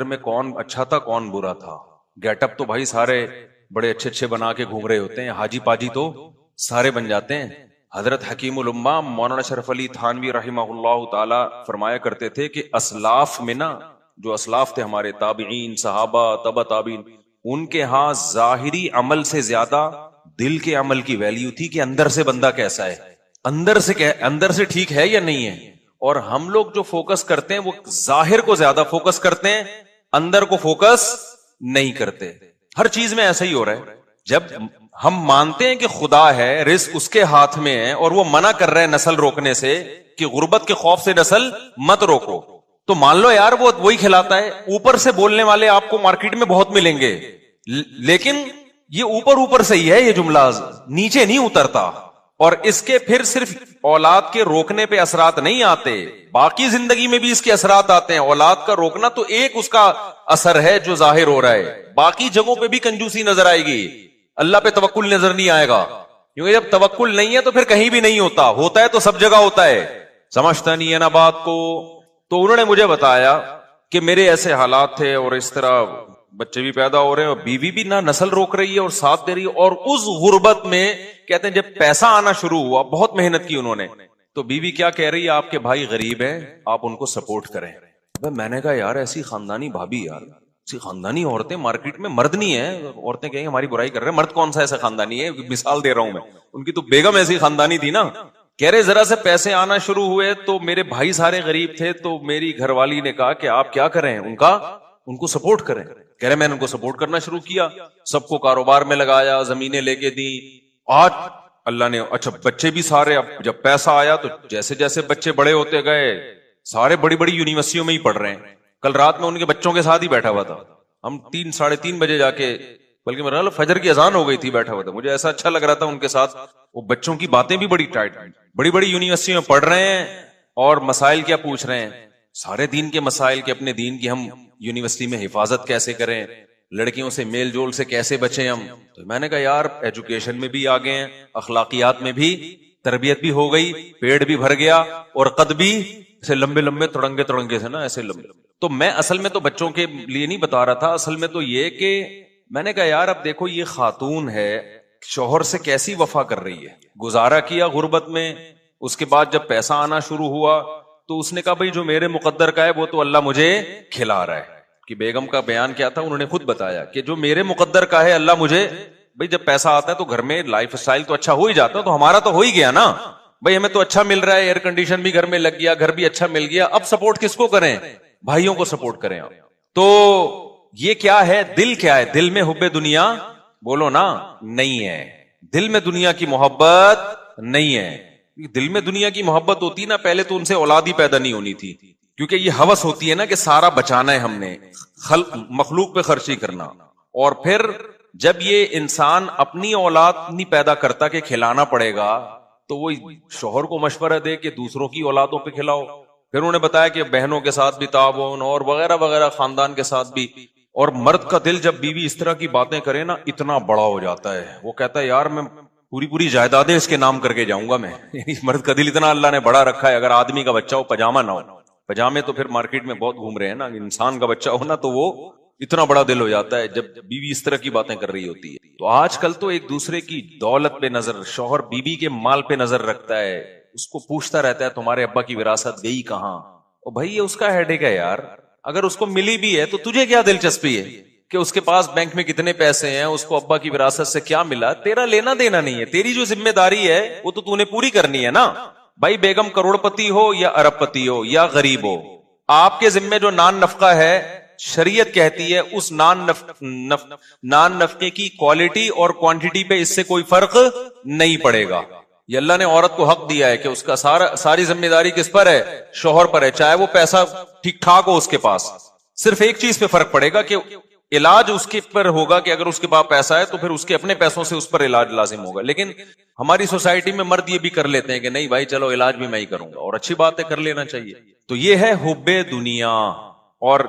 میں کون اچھا تھا کون برا تھا. گیٹ اپ تو بھائی سارے بڑے اچھے اچھے بنا کے گھوم رہے ہوتے ہیں, حاجی پاجی تو سارے بن جاتے ہیں. حضرت حکیم الامہ مولانا شرف علی تھانوی رحمہ اللہ تعالی فرمایا کرتے تھے کہ اسلاف میں نا, جو اسلاف تھے ہمارے تابعین صحابہ تبع تابعین, ان کے ہاں ظاہری عمل سے زیادہ دل کے عمل کی ویلیو تھی کہ اندر سے بندہ کیسا ہے, اندر سے ٹھیک ہے یا نہیں ہے. اور ہم لوگ جو فوکس کرتے ہیں وہ ظاہر کو زیادہ فوکس کرتے ہیں, اندر کو فوکس نہیں کرتے. ہر چیز میں ایسا ہی ہو رہا ہے. جب ہم مانتے ہیں کہ خدا ہے, رزق اس کے ہاتھ میں ہے, اور وہ منع کر رہے ہیں نسل روکنے سے کہ غربت کے خوف سے نسل مت روکو, تو مان لو یار وہ وہی کھلاتا ہے. اوپر سے بولنے والے آپ کو مارکیٹ میں بہت ملیں گے, لیکن یہ اوپر سے ہی ہے یہ جملہ, نیچے نہیں اترتا. اور اس کے پھر صرف اولاد کے روکنے پہ اثرات نہیں آتے, باقی زندگی میں بھی اس کے اثرات آتے ہیں. اولاد کا روکنا تو ایک اس کا اثر ہے جو ظاہر ہو رہا ہے, باقی جگہوں پہ بھی کنجوسی نظر آئے گی, اللہ پہ توکل نظر نہیں آئے گا. کیونکہ جب توکل نہیں ہے تو پھر کہیں بھی نہیں ہوتا, ہوتا ہے تو سب جگہ ہوتا ہے. سمجھتا نہیں ہے نا بات کو. تو انہوں نے مجھے بتایا کہ میرے ایسے حالات تھے, اور اس طرح بچے بھی پیدا ہو رہے ہیں, اور بیوی بھی نہ نسل روک رہی ہے اور ساتھ دے رہی ہے. اور اس غربت میں کہتے ہیں جب پیسہ آنا شروع ہوا, بہت محنت کی انہوں نے, تو بیوی کیا کہہ رہی ہے, آپ کے بھائی غریب ہیں, آپ ان کو سپورٹ کریں. میں نے کہا یار ایسی خاندانی بھابی, یار ایسی خاندانی عورتیں مارکیٹ میں مرد نہیں ہیں. عورتیں کہیں ہماری برائی کر رہے ہیں, مرد کون سا ایسا خاندانی ہے, مثال دے رہا ہوں میں. ان کی تو بیگم ایسی خاندانی تھی نا. کہہ رہے ذرا سے پیسے آنا شروع ہوئے تو میرے بھائی سارے غریب تھے, تو میری گھر والی نے کہا کہ آپ کیا کریں, ان کو سپورٹ کریں. کہہ رہے میں نے ان کو سپورٹ کرنا شروع کیا, سب کو کاروبار میں لگایا, زمینیں لے کے دی. آج اللہ نے اچھا بچے بھی سارے, اب جب پیسہ آیا تو جیسے جیسے بچے بڑے ہوتے گئے, سارے بڑی بڑی یونیورسٹیوں میں ہی پڑھ رہے ہیں. کل رات میں ان کے بچوں کے ساتھ ہی بیٹھا ہوا تھا, ہم 3-3:30 بجے جا کے, بلکہ میرا فجر کی اذان ہو گئی تھی, بیٹھا ہوا تھا. مجھے ایسا اچھا لگ رہا تھا ان کے ساتھ. وہ بچوں کی باتیں بھی بڑی ٹائٹ, بڑی بڑی یونیورسٹیوں میں پڑھ رہے ہیں, اور مسائل کیا پوچھ رہے ہیں, سارے دین کے مسائل کے, اپنے دین کی ہم یونیورسٹی میں حفاظت کیسے کریں, لڑکیوں سے میل جول سے کیسے بچیں ہم. تو میں نے کہا یار ایجوکیشن میں بھی آگے ہیں, اخلاقیات میں بھی تربیت بھی ہو گئی, پیڑ بھی بھر گیا, اور قد بھی ایسے لمبے لمبے تڑنگے سے نا, ایسے لمبے. تو میں اصل میں تو بچوں کے لیے نہیں بتا رہا تھا, اصل میں تو یہ کہ میں نے کہا یار اب دیکھو یہ خاتون ہے, شوہر سے کیسی وفا کر رہی ہے, گزارا کیا غربت میں, اس کے بعد جب پیسہ آنا شروع ہوا تو اس نے کہا بھائی جو میرے مقدر کا ہے وہ تو اللہ مجھے کھلا رہا ہے. کہ بیگم کا بیان کیا تھا, انہوں نے خود بتایا کہ جو میرے مقدر کا ہے اللہ مجھے, بھائی جب پیسہ آتا ہے تو گھر میں لائف سٹائل تو اچھا ہو ہی جاتا ہے, تو ہمارا تو ہو ہی گیا نا بھائی, ہمیں تو اچھا مل رہا ہے, ایئر کنڈیشن بھی گھر میں لگ گیا, گھر بھی اچھا مل گیا. اب سپورٹ کس کو کریں, بھائیوں کو سپورٹ کریں. تو یہ کیا ہے, دل کیا ہے, دل میں حب دنیا بولو نا نہیں ہے, دل میں دنیا کی محبت نہیں ہے. دل میں دنیا کی محبت ہوتی نا, پہلے تو ان سے اولاد ہی پیدا نہیں ہونی تھی, کیونکہ یہ ہوس ہوتی ہے نا کہ سارا بچانا ہے ہم نے, مخلوق پہ خرچی کرنا. اور پھر جب یہ انسان اپنی اولاد نہیں پیدا کرتا کہ کھلانا پڑے گا, تو وہ شوہر کو مشورہ دے کہ دوسروں کی اولادوں پہ کھلاؤ. پھر انہوں نے بتایا کہ بہنوں کے ساتھ بھی تعاون, اور وغیرہ وغیرہ, خاندان کے ساتھ بھی. اور مرد کا دل جب بیوی اس طرح کی باتیں کرے نا, اتنا بڑا ہو جاتا ہے, وہ کہتا ہے یار میں پوری جائیدادیں اس کے نام کر کے جاؤں گا میں. مرد کا دل اتنا اللہ نے بڑا رکھا ہے. اگر آدمی کا بچہ ہو پاجامہ نہ ہو, پاجامے تو پھر مارکیٹ میں بہت گھوم رہے ہیں نا, انسان کا بچہ ہو نا تو وہ اتنا بڑا دل ہو جاتا ہے جب بیوی اس طرح کی باتیں کر رہی ہوتی ہے. تو آج کل تو ایک دوسرے کی دولت پہ نظر, شوہر بیوی کے مال پہ نظر رکھتا ہے, اس کو پوچھتا رہتا ہے تمہارے ابا کی وراثت گئی کہاں. اور بھائی یہ اس کا ہیڈیک ہے یار, اگر اس کو ملی بھی ہے تو تجھے کیا دلچسپی ہے کہ اس کے پاس بینک میں کتنے پیسے ہیں, اس کو ابا کی وراثت سے کیا ملا, تیرا لینا دینا نہیں ہے. تیری جو ذمہ داری ہے وہ تو نے پوری کرنی ہے نا بھائی. بیگم کروڑ پتی ہو یا ارب پتی ہو یا غریب ہو, آپ کے ذمہ جو نان نفقہ ہے, شریعت کہتی ہے اس نان نفقے کی کوالٹی اور کوانٹٹی پہ اس سے کوئی فرق نہیں پڑے گا. یہ اللہ نے عورت کو حق دیا ہے کہ اس کا ساری ذمہ داری کس پر ہے, شوہر پر ہے. چاہے وہ پیسہ ٹھیک ٹھاک ہو اس کے پاس, صرف ایک چیز پہ فرق پڑے گا کہ علاج اس کے پر ہوگا, کہ اگر اس کے پاس پیسہ ہے تو پھر اس کے اپنے پیسوں سے اس پر علاج لازم ہوگا. لیکن ہماری سوسائٹی میں مرد یہ بھی کر لیتے ہیں کہ نہیں بھائی چلو علاج بھی میں ہی کروں گا, اور اچھی بات ہے, کر لینا چاہیے. تو یہ ہے حب دنیا. اور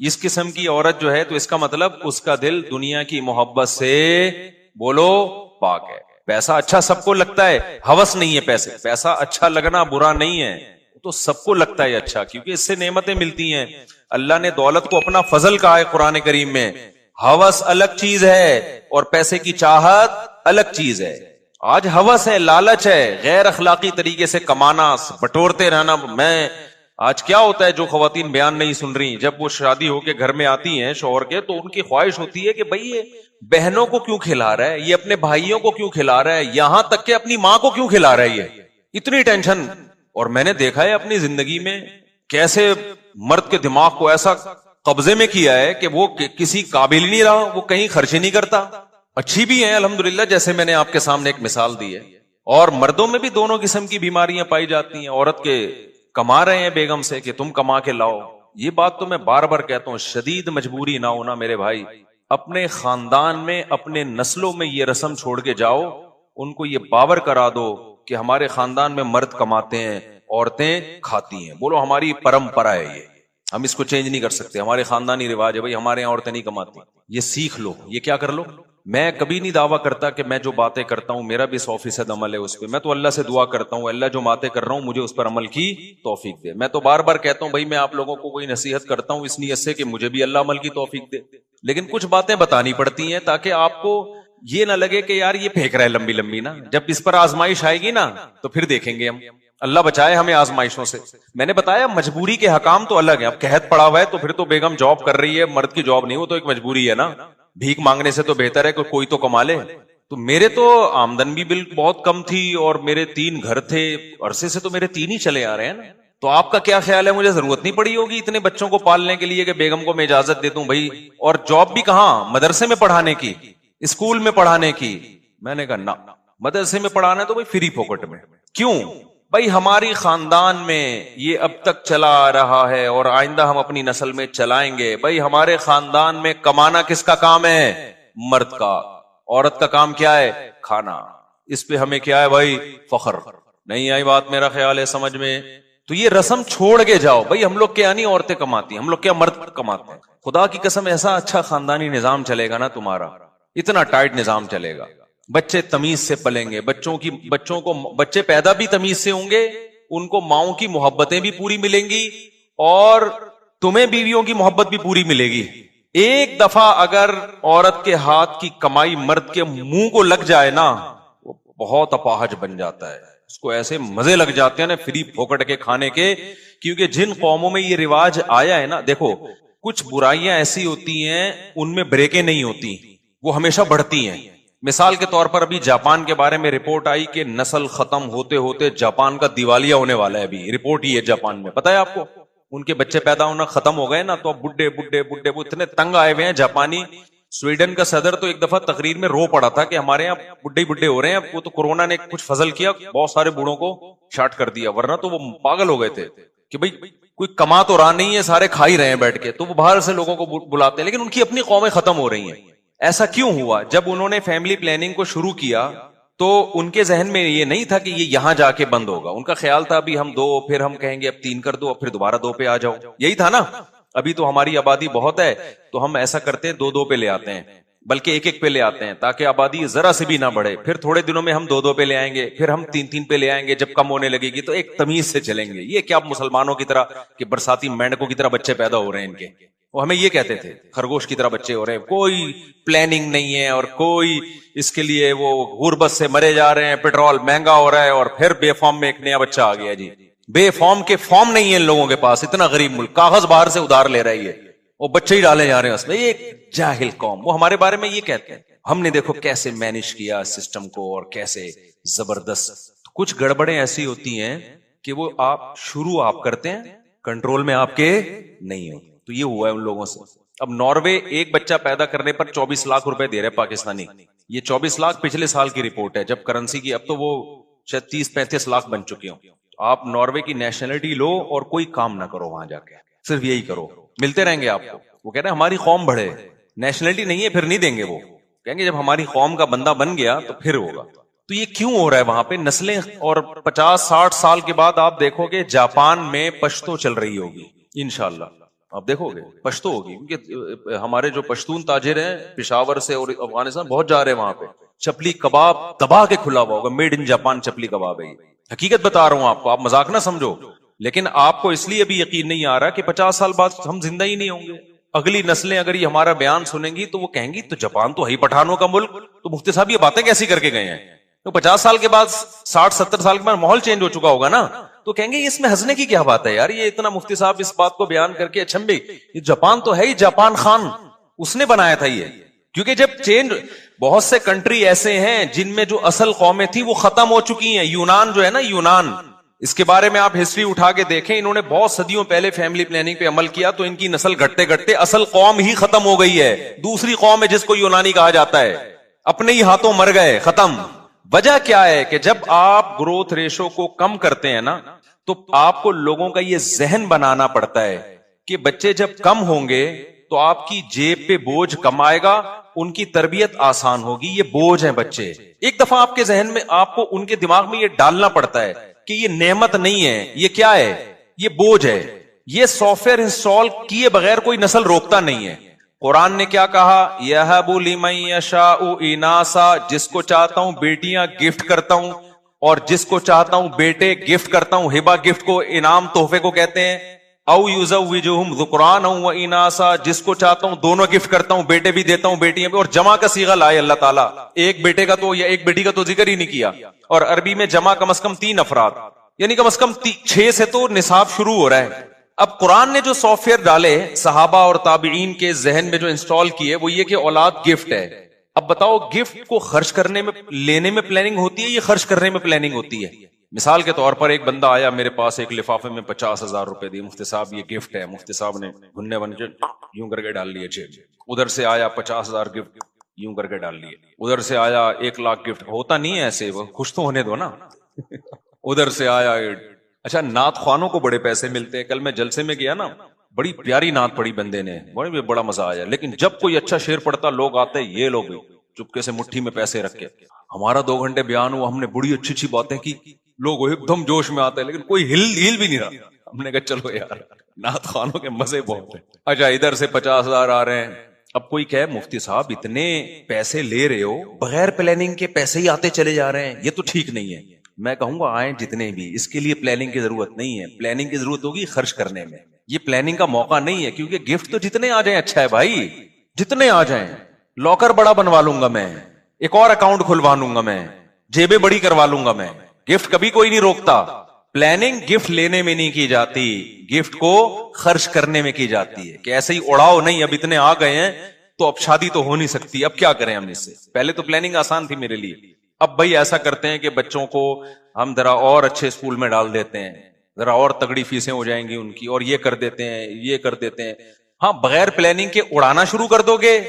اس قسم کی عورت جو ہے تو اس کا مطلب اس کا دل دنیا کی محبت سے بولو پاک ہے. پیسہ اچھا سب کو لگتا ہے, ہوس نہیں ہے پیسہ اچھا لگنا برا نہیں ہے, تو سب کو لگتا ہے اچھا, کیونکہ اس سے نعمتیں ملتی ہیں. اللہ نے دولت کو اپنا فضل کہا ہے قرآن کریم میں. ہوس الگ چیز ہے اور پیسے کی چاہت الگ چیز ہے. آج ہوس ہے, لالچ ہے, غیر اخلاقی طریقے سے کمانا, بٹورتے رہنا. میں آج کیا ہوتا ہے جو خواتین بیان نہیں سن رہی, جب وہ شادی ہو کے گھر میں آتی ہیں شوہر کے, تو ان کی خواہش ہوتی ہے کہ بھئی یہ بہنوں کو کیوں کھلا رہا ہے, یہ اپنے بھائیوں کو کیوں کھلا رہا ہے, یہاں تک کہ اپنی ماں کو کیوں کھلا رہا ہے, یہ اتنی ٹینشن. اور میں نے دیکھا ہے اپنی زندگی میں کیسے مرد کے دماغ کو ایسا قبضے میں کیا ہے کہ وہ کسی قابل نہیں رہا, وہ کہیں خرچ نہیں کرتا. اچھی بھی ہیں الحمدللہ, جیسے میں نے آپ کے سامنے ایک مثال دی ہے. اور مردوں میں بھی دونوں قسم کی بیماریاں پائی جاتی ہیں. عورت کے کما رہے ہیں بیگم سے کہ تم کما کے لاؤ. یہ بات تو میں بار بار کہتا ہوں, شدید مجبوری نہ ہونا میرے بھائی. اپنے خاندان میں, اپنے نسلوں میں یہ رسم چھوڑ کے جاؤ, ان کو یہ باور کرا دو کہ ہمارے خاندان میں مرد کماتے ہیں, عورتیں کھاتی ہیں. بولو ہماری پرمپرا ہے یہ, ہم اس کو چینج نہیں کر سکتے, ہمارے خاندانی رواج ہے بھائی, ہمارے یہاں عورتیں نہیں کماتی. یہ سیکھ لو, یہ کیا کر لو. میں کبھی نہیں دعویٰ کرتا کہ میں جو باتیں کرتا ہوں میرا بھی 100% عمل ہے اس پہ. میں تو اللہ سے دعا کرتا ہوں, اللہ جو باتیں کر رہا ہوں مجھے اس پر عمل کی توفیق دے. میں تو بار بار کہتا ہوں بھائی میں آپ لوگوں کو کوئی نصیحت کرتا ہوں اس نیت سے کہ مجھے بھی اللہ عمل کی توفیق دے, لیکن کچھ باتیں بتانی پڑتی ہیں تاکہ آپ کو یہ نہ لگے کہ یار یہ پھینک رہا ہے لمبی لمبی نا. جب اس پر آزمائش آئے گی نا تو پھر دیکھیں گے ہم. اللہ بچائے ہمیں آزمائشوں سے. میں نے بتایا مجبوری کے حکام تو الگ ہیں. اب قحط پڑا ہوا ہے تو پھر تو بیگم جاب کر رہی ہے, مرد کی جاب نہیں, وہ تو ایک مجبوری ہے نا. بھیک مانگنے سے تو بہتر ہے کہ کوئی تو کما لے. تو میرے تو آمدن بھی بہت کم تھی اور میرے 3 گھر تھے, عرصے سے تو میرے 3 ہی چلے آ رہے ہیں نا. تو آپ کا کیا خیال ہے, مجھے ضرورت نہیں پڑی ہوگی اتنے بچوں کو پالنے کے لیے کہ بیگم کو میں اجازت دے دوں بھائی. اور جاب بھی کہاں, مدرسے میں پڑھانے کی, اسکول میں پڑھانے کی. میں نے کہا نہ, مدرسے میں پڑھانا ہے تو بھائی فری پاکٹ میں. کیوں بھائی, ہماری خاندان میں یہ اب تک چلا آ رہا ہے اور آئندہ ہم اپنی نسل میں چلائیں گے. بھائی ہمارے خاندان میں کمانا کس کا کام ہے, مرد کا. عورت کا کام کیا ہے, کھانا. اس پہ ہمیں کیا ہے بھائی, فخر. نہیں آئی بات میرا خیال ہے سمجھ میں. تو یہ رسم چھوڑ کے جاؤ بھائی, ہم لوگ کیا نہیں عورتیں کماتی, ہم لوگ کیا مرد کماتے ہیں. خدا کی قسم ایسا اچھا خاندانی نظام چلے گا نا تمہارا, اتنا ٹائٹ نظام چلے گا. بچے تمیز سے پلیں گے, بچے پیدا بھی تمیز سے ہوں گے, ان کو ماؤں کی محبتیں بھی پوری ملیں گی اور تمہیں بیویوں کی محبت بھی پوری ملے گی. ایک دفعہ اگر عورت کے ہاتھ کی کمائی مرد کے منہ کو لگ جائے نا, وہ بہت اپاہج بن جاتا ہے. اس کو ایسے مزے لگ جاتے ہیں نا فری پھوکٹ کے کھانے کے. کیونکہ جن قوموں میں یہ رواج آیا ہے نا, دیکھو کچھ برائیاں ایسی ہوتی ہیں ان میں بریکیں نہیں ہوتی, وہ ہمیشہ بڑھتی ہیں. مثال کے طور پر ابھی جاپان کے بارے میں رپورٹ آئی کہ نسل ختم ہوتے ہوتے جاپان کا دیوالیہ ہونے والا ہے. ابھی رپورٹ ہی ہے جاپان میں, پتا ہے آپ کو, ان کے بچے پیدا ہونا ختم ہو گئے نا, تو اب بڈھے بڈھے بڈھے وہ اتنے تنگ آئے ہوئے ہیں جاپانی. سویڈن کا صدر تو ایک دفعہ تقریر میں رو پڑا تھا کہ ہمارے یہاں بڈھے بڈھے ہو رہے ہیں. وہ تو کورونا نے کچھ فضل کیا, بہت سارے بوڑھوں کو شاٹ کر دیا, ورنہ تو وہ پاگل ہو گئے تھے کہ بھئی کوئی کما تو رہا نہیں ہے, سارے کھا ہی رہے ہیں بیٹھ کے. تو وہ باہر سے لوگوں کو بلاتے ہیں, لیکن ان کی اپنی قومیں ختم ہو رہی ہیں. ایسا کیوں ہوا؟ جب انہوں نے فیملی پلاننگ کو شروع کیا تو ان کے ذہن میں یہ نہیں تھا کہ یہ یہاں جا کے بند ہوگا. ان کا خیال تھا ابھی ہم 2, پھر ہم کہیں گے اب 3 کر دو, پھر دوبارہ 2 پہ آ جاؤ. یہی تھا نا. ابھی تو ہماری آبادی بہت ہے تو ہم ایسا کرتے ہیں 2 پہ لے آتے ہیں, بلکہ 1 پہ لے آتے ہیں تاکہ آبادی ذرا سے بھی نہ بڑھے. پھر تھوڑے دنوں میں ہم 2 پہ لے آئیں گے, پھر ہم 3 پہ لے آئیں گے. جب کم ہونے لگے گی تو ایک تمیز سے چلیں گے. یہ کیا مسلمانوں کی طرح کہ برساتی مینڈکوں کی طرح بچے پیدا ہو رہے ہیں ان کے, وہ ہمیں یہ کہتے تھے خرگوش کی طرح بچے ہو رہے ہیں, کوئی پلاننگ نہیں ہے اور کوئی اس کے لیے وہ غربت سے مرے جا رہے ہیں, پیٹرول مہنگا ہو رہا ہے اور پھر بے فارم میں ایک نیا بچہ آ گیا. جی بے فارم کے فارم نہیں ہے ان لوگوں کے پاس, اتنا غریب ملک, کاغذ باہر سے ادھار لے رہی ہے, وہ بچے ہی ڈالے جا رہے ہیں اس میں. یہ ایک جاہل قوم, وہ ہمارے بارے میں یہ کہتے ہیں. ہم نے دیکھو کیسے مینج کیا سسٹم کو اور کیسے زبردست. کچھ گڑبڑیں ایسی ہوتی ہیں کہ وہ آپ شروع کرتے ہیں, کنٹرول میں آپ کے نہیں ہو. تو یہ ہوا ہے ان لوگوں سے. اب ناروے ایک بچہ پیدا کرنے پر 24 لاکھ روپے دے رہے پاکستانی. یہ 24 لاکھ پچھلے سال کی رپورٹ ہے جب کرنسی کی, اب تو وہ شاید 30-35 لاکھ بن چکے ہوں. آپ ناروے کی نیشنلٹی لو اور کوئی کام نہ کرو وہاں جا کے, صرف یہی کرو, ملتے رہیں گے آپ کو. وہ کہہ رہے ہیں ہماری قوم بڑھے, نیشنلٹی نہیں ہے پھر نہیں دیں گے. وہ کہیں گے جب ہماری قوم کا بندہ بن گیا تو پھر ہوگا. تو یہ کیوں ہو رہا ہے وہاں پہ نسلیں, اور 50-60 سال کے بعد آپ دیکھو گے جاپان میں پشتو چل رہی ہوگی انشاءاللہ. آپ دیکھو گے پشتو ہوگی, کیونکہ ہمارے جو پشتون تاجر ہیں پشاور سے اور افغانستان بہت جا رہے ہیں وہاں پہ. چپلی کباب دبا کے کھلا ہوا ہوگا, میڈ ان جاپان چپلی کباب ہے. حقیقت بتا رہا ہوں آپ کو, آپ مذاق نہ سمجھو. لیکن آپ کو اس لیے بھی یقین نہیں آ رہا کہ 50 سال بعد ہم زندہ ہی نہیں ہوں گے. اگلی نسلیں اگر یہ ہمارا بیان سنیں گی تو وہ کہیں گی تو جاپان تو ہے ہی پٹھانوں کا ملک, تو مفتی صاحب یہ باتیں کیسی کر کے گئے ہیں. تو 50 سال کے بعد 60-70 سال کے بعد ماحول چینج ہو چکا ہوگا نا, تو کہیں گے اس میں ہنسنے کی کیا بات ہے یار, یہ اتنا مفتی صاحب اس بات کو بیان کر کے اچھا بھی یہ جاپان تو ہے ہی, جاپان خان اس نے بنایا تھا یہ. کیونکہ جب چینج, بہت سے کنٹری ایسے ہیں جن میں جو اصل قومیں تھیں وہ ختم ہو چکی ہیں. یونان جو ہے نا, یونان, اس کے بارے میں آپ ہسٹری اٹھا کے دیکھیں, انہوں نے بہت صدیوں پہلے فیملی پلاننگ پہ عمل کیا تو ان کی نسل گھٹتے گھٹتے اصل قوم ہی ختم ہو گئی ہے. دوسری قوم ہے جس کو یونانی کہا جاتا ہے, اپنے ہی ہاتھوں مر گئے, ختم. وجہ کیا ہے کہ جب آپ گروتھ ریشو کو کم کرتے ہیں نا تو آپ کو لوگوں کا یہ ذہن بنانا پڑتا ہے کہ بچے جب کم ہوں گے تو آپ کی جیب پہ بوجھ کم آئے گا, ان کی تربیت آسان ہوگی. یہ بوجھ ہیں بچے. ایک دفعہ آپ کے ذہن میں, آپ کو ان کے دماغ میں یہ ڈالنا پڑتا ہے کہ یہ نعمت نہیں ہے, یہ کیا ہے, یہ بوجھ ہے. یہ سافٹ ویئر انسٹال کیے بغیر کوئی نسل روکتا نہیں ہے. قرآن نے کیا کہا, یَهَبُ لِمَن یَشَاءُ إِنَاثًا, جس کو چاہتا ہوں بیٹیاں گفٹ کرتا ہوں, اور جس کو چاہتا ہوں بیٹے گفٹ کرتا ہوں. ہبہ گفٹ کو, انعام تحفے کو کہتے ہیں. او یزوجہم ذکرانا و اناثا, جس کو چاہتا ہوں دونوں گفٹ کرتا ہوں, بیٹے بھی دیتا ہوں بیٹیاں بھی. اور جمع کا صیغہ لائے اللہ تعالیٰ, ایک بیٹے کا تو یا ایک بیٹی کا تو ذکر ہی نہیں کیا. اور عربی میں جمع کم از کم 3 افراد, یعنی کم از کم 6 سے تو نصاب شروع ہو رہا ہے. اب قرآن نے جو سافٹ ویئر ڈالے صحابہ اور تابعین کے ذہن میں جو انسٹال کیے وہ یہ کہ اولاد گفٹ ہے. اب بتاؤ, گفٹ کو خرچ کرنے میں, لینے میں پلاننگ ہوتی ہے یا خرچ کرنے میں پلاننگ ہوتی ہے؟ مثال کے طور پر ایک بندہ آیا میرے پاس, ایک لفافے میں 50,000 روپے دیے, مفتی صاحب یہ گفٹ ہے. مفتی صاحب نے گھننے بن کے یوں کر کے ڈال لیے جیب. ادھر سے آیا 50,000 گفٹ, یوں کر کے ڈال لیے. ادھر سے آیا 1 لاکھ گفٹ. ہوتا نہیں ہے ایسے, وہ خوش تو ہونے دو نا. ادھر سے آیا, اچھا نعت خوانوں کو بڑے پیسے ملتے ہیں. کل میں جلسے میں گیا نا, بڑی پیاری نعت پڑھی بندے نے, بڑا مزہ آیا. لیکن جب کوئی اچھا شعر پڑھتا لوگ آتے, یہ لوگ چپکے سے مٹھی میں پیسے رکھ کے, ہمارا 2 گھنٹے بیان ہوا, ہم نے بڑی اچھی اچھی باتیں کی, لوگ ایک دم جوش میں آتے ہیں لیکن کوئی ہل بھی نہیں رہا. ہم نے کہا چلو یار نعت خوانوں کے مزے بہت ہیں. اچھا ادھر سے 50,000 آ رہے ہیں. اب کوئی کہے مفتی صاحب اتنے پیسے لے رہے ہو, بغیر پلاننگ کے پیسے ہی آتے چلے جا رہے ہیں, یہ تو ٹھیک نہیں ہے. میں کہوں گا آئیں جتنے بھی, اس کے لیے پلاننگ کی ضرورت نہیں ہے. پلاننگ کی ضرورت ہوگی خرچ کرنے میں. یہ پلاننگ کا موقع نہیں ہے, کیونکہ گفٹ تو جتنے آ جائیں اچھا ہے بھائی, جتنے آ جائیں. لاکر بڑا بنوا لوں گا میں, ایک اور اکاؤنٹ کھلوا لوں گا میں, جیبیں بڑی کروا لوں گا میں. گفٹ کبھی کوئی نہیں روکتا. پلاننگ گفٹ لینے میں نہیں کی جاتی, گفٹ کو خرچ کرنے میں کی جاتی ہے. کہ ایسے ہی اڑاؤ نہیں, اب اتنے آ گئے ہیں تو اب شادی تو ہو نہیں سکتی, اب کیا کریں ہم اس سے. پہلے تو پلاننگ آسان تھی میرے لیے. اب بھائی ایسا کرتے ہیں کہ بچوں کو ہم ذرا اور اچھے اسکول میں ڈال دیتے ہیں, ذرا اور تگڑی فیسیں ہو جائیں گی ان کی, اور یہ کر دیتے ہیں, یہ کر دیتے ہیں. ہاں بغیر پلاننگ کے اڑانا شروع کر دو گے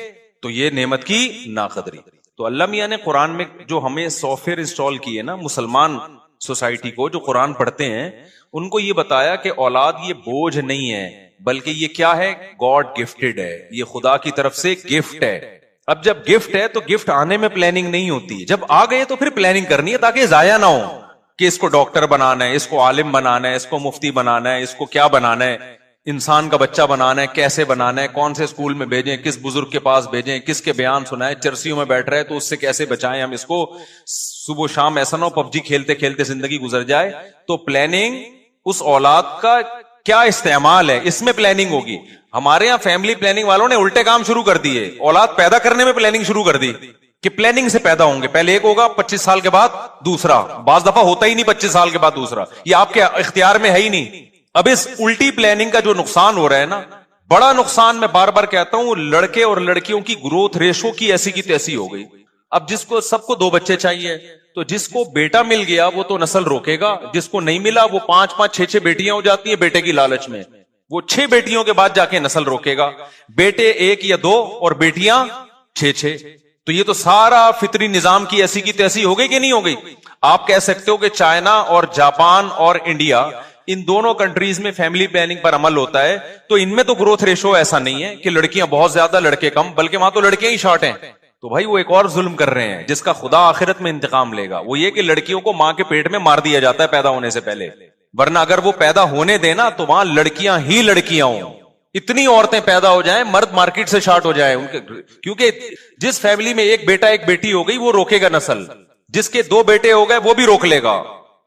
تو یہ نعمت کی ناقدری. تو اللہ میاں نے قرآن میں جو ہمیں سافٹ ویئر انسٹال کیے نا, مسلمان سوسائٹی کو جو قرآن پڑھتے ہیں ان کو یہ بتایا کہ اولاد یہ بوجھ نہیں ہے, بلکہ یہ کیا ہے, گاڈ گفٹڈ ہے, یہ خدا کی طرف سے گفٹ ہے. اب جب گفٹ ہے تو گفٹ آنے میں پلاننگ نہیں ہوتی, جب آ گئے تو پھر پلاننگ کرنی ہے تاکہ ضائع نہ ہو. کہ اس کو ڈاکٹر بنانا ہے, اس کو عالم بنانا ہے, اس کو مفتی بنانا ہے, اس کو کیا بنانا ہے, انسان کا بچہ بنانا ہے, کیسے بنانا ہے, کون سے اسکول میں بھیجیں, کس بزرگ کے پاس بھیجیں, کس کے بیان سنائیں, چرسیوں میں بیٹھ رہے ہیں تو اس سے کیسے بچائیں ہم اس کو, صبح شام ایسا نہ ہو پب جی کھیلتے کھیلتے زندگی گزر جائے. تو پلاننگ, اس اولاد کا کیا استعمال ہے, اس میں پلاننگ ہوگی. ہمارے یہاں فیملی پلاننگ والوں نے الٹے کام شروع کر دیے, اولاد پیدا کرنے میں پلاننگ شروع کر دی کہ پلاننگ سے پیدا ہوں گے, پہلے ایک ہوگا 25 سال کے بعد دوسرا, بعض دفعہ ہوتا ہی نہیں 25 سال کے بعد دوسرا, یہ آپ کے اختیار میں ہے ہی نہیں. اب اس الٹی پلاننگ کا جو نقصان ہو رہا ہے نا, بڑا نقصان, میں بار بار کہتا ہوں, لڑکے اور لڑکیوں کی گروتھ ریشو کی ایسی کی تیسی ہو گئی. اب جس کو سب کو 2 بچے چاہیے, تو جس کو بیٹا مل گیا وہ تو نسل روکے گا, جس کو نہیں ملا وہ 5-5 6-6 بیٹیاں ہو جاتی ہیں بیٹے کی لالچ میں, وہ 6 بیٹیوں کے بعد جا کے نسل روکے گا. بیٹے 1 یا 2 اور بیٹیاں 6-6. تو یہ تو سارا فطری نظام کی ایسی کی تیسی ہو گئی کہ نہیں ہو گئی. آپ کہہ سکتے ہو کہ چائنا اور جاپان اور انڈیا, ان دونوں کنٹریز میں فیملی پلاننگ پر عمل ہوتا ہے, تو ان میں تو گروتھ ریشو ایسا نہیں ہے کہ لڑکیاں بہت زیادہ لڑکے کم, بلکہ وہاں تو لڑکیاں ہی شارٹ ہیں. تو بھائی وہ ایک اور ظلم کر رہے ہیں جس کا خدا آخرت میں انتقام لے گا. وہ یہ کہ لڑکیوں کو ماں کے پیٹ میں مار دیا جاتا ہے پیدا ہونے سے پہلے, ورنہ اگر وہ پیدا ہونے دینا تو وہاں لڑکیاں ہی لڑکیاں ہوں. اتنی عورتیں پیدا ہو جائیں, مرد مارکیٹ سے شارٹ ہو جائے ان کے, کیونکہ جس فیملی میں ایک بیٹا ایک بیٹی ہو گئی وہ روکے گا نسل, جس کے 2 بیٹے ہو گئے وہ بھی روک لے گا,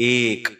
1।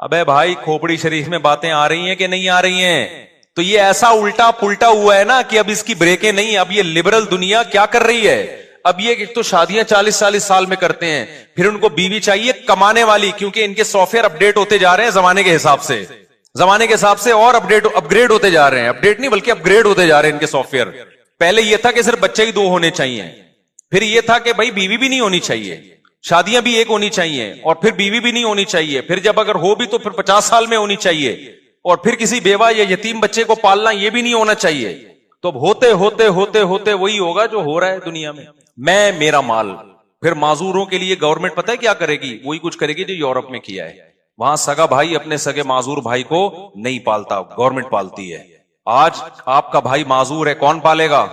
ابے بھائی کھوپڑی شریف میں باتیں آ رہی ہیں کہ نہیں آ رہی ہیں؟ تو یہ ایسا الٹا پلٹا ہوا ہے نا کہ اب اس کی بریکیں نہیں. اب یہ لبرل دنیا کیا کر رہی ہے؟ اب یہ ایک تو شادیاں 40 سال میں کرتے ہیں, پھر ان کو بیوی چاہیے کمانے والی, کیونکہ ان کے سافٹ ویئر اپڈیٹ ہوتے جا رہے ہیں زمانے کے حساب سے اور اپ گریڈ ہوتے جا رہے ہیں. اپڈیٹ نہیں بلکہ اپ گریڈ ہوتے جا رہے ہیں ان کے سافٹ ویئر. پہلے یہ تھا کہ صرف بچے ہی 2 ہونے چاہیے, پھر یہ تھا کہ بھائی بیوی بھی نہیں ہونی چاہیے, شادیاں بھی 1 ہونی چاہیے, اور پھر بیوی بھی نہیں ہونی چاہیے, پھر جب اگر ہو بھی تو پھر 50 سال میں ہونی چاہیے, اور پھر کسی بیوہ یا یتیم بچے کو پالنا یہ بھی نہیں ہونا چاہیے. تو اب ہوتے ہوتے ہوتے ہوتے وہی ہوگا جو ہو رہا ہے دنیا میں میرا مال. پھر معذوروں کے لیے گورنمنٹ پتہ ہے کیا کرے گی؟ وہی کچھ کرے گی جو یورپ میں کیا ہے. وہاں سگا بھائی اپنے سگے معذور بھائی کو نہیں پالتا, گورنمنٹ پالتی ہے. آج آپ کا بھائی معذور ہے, کون پالے گا؟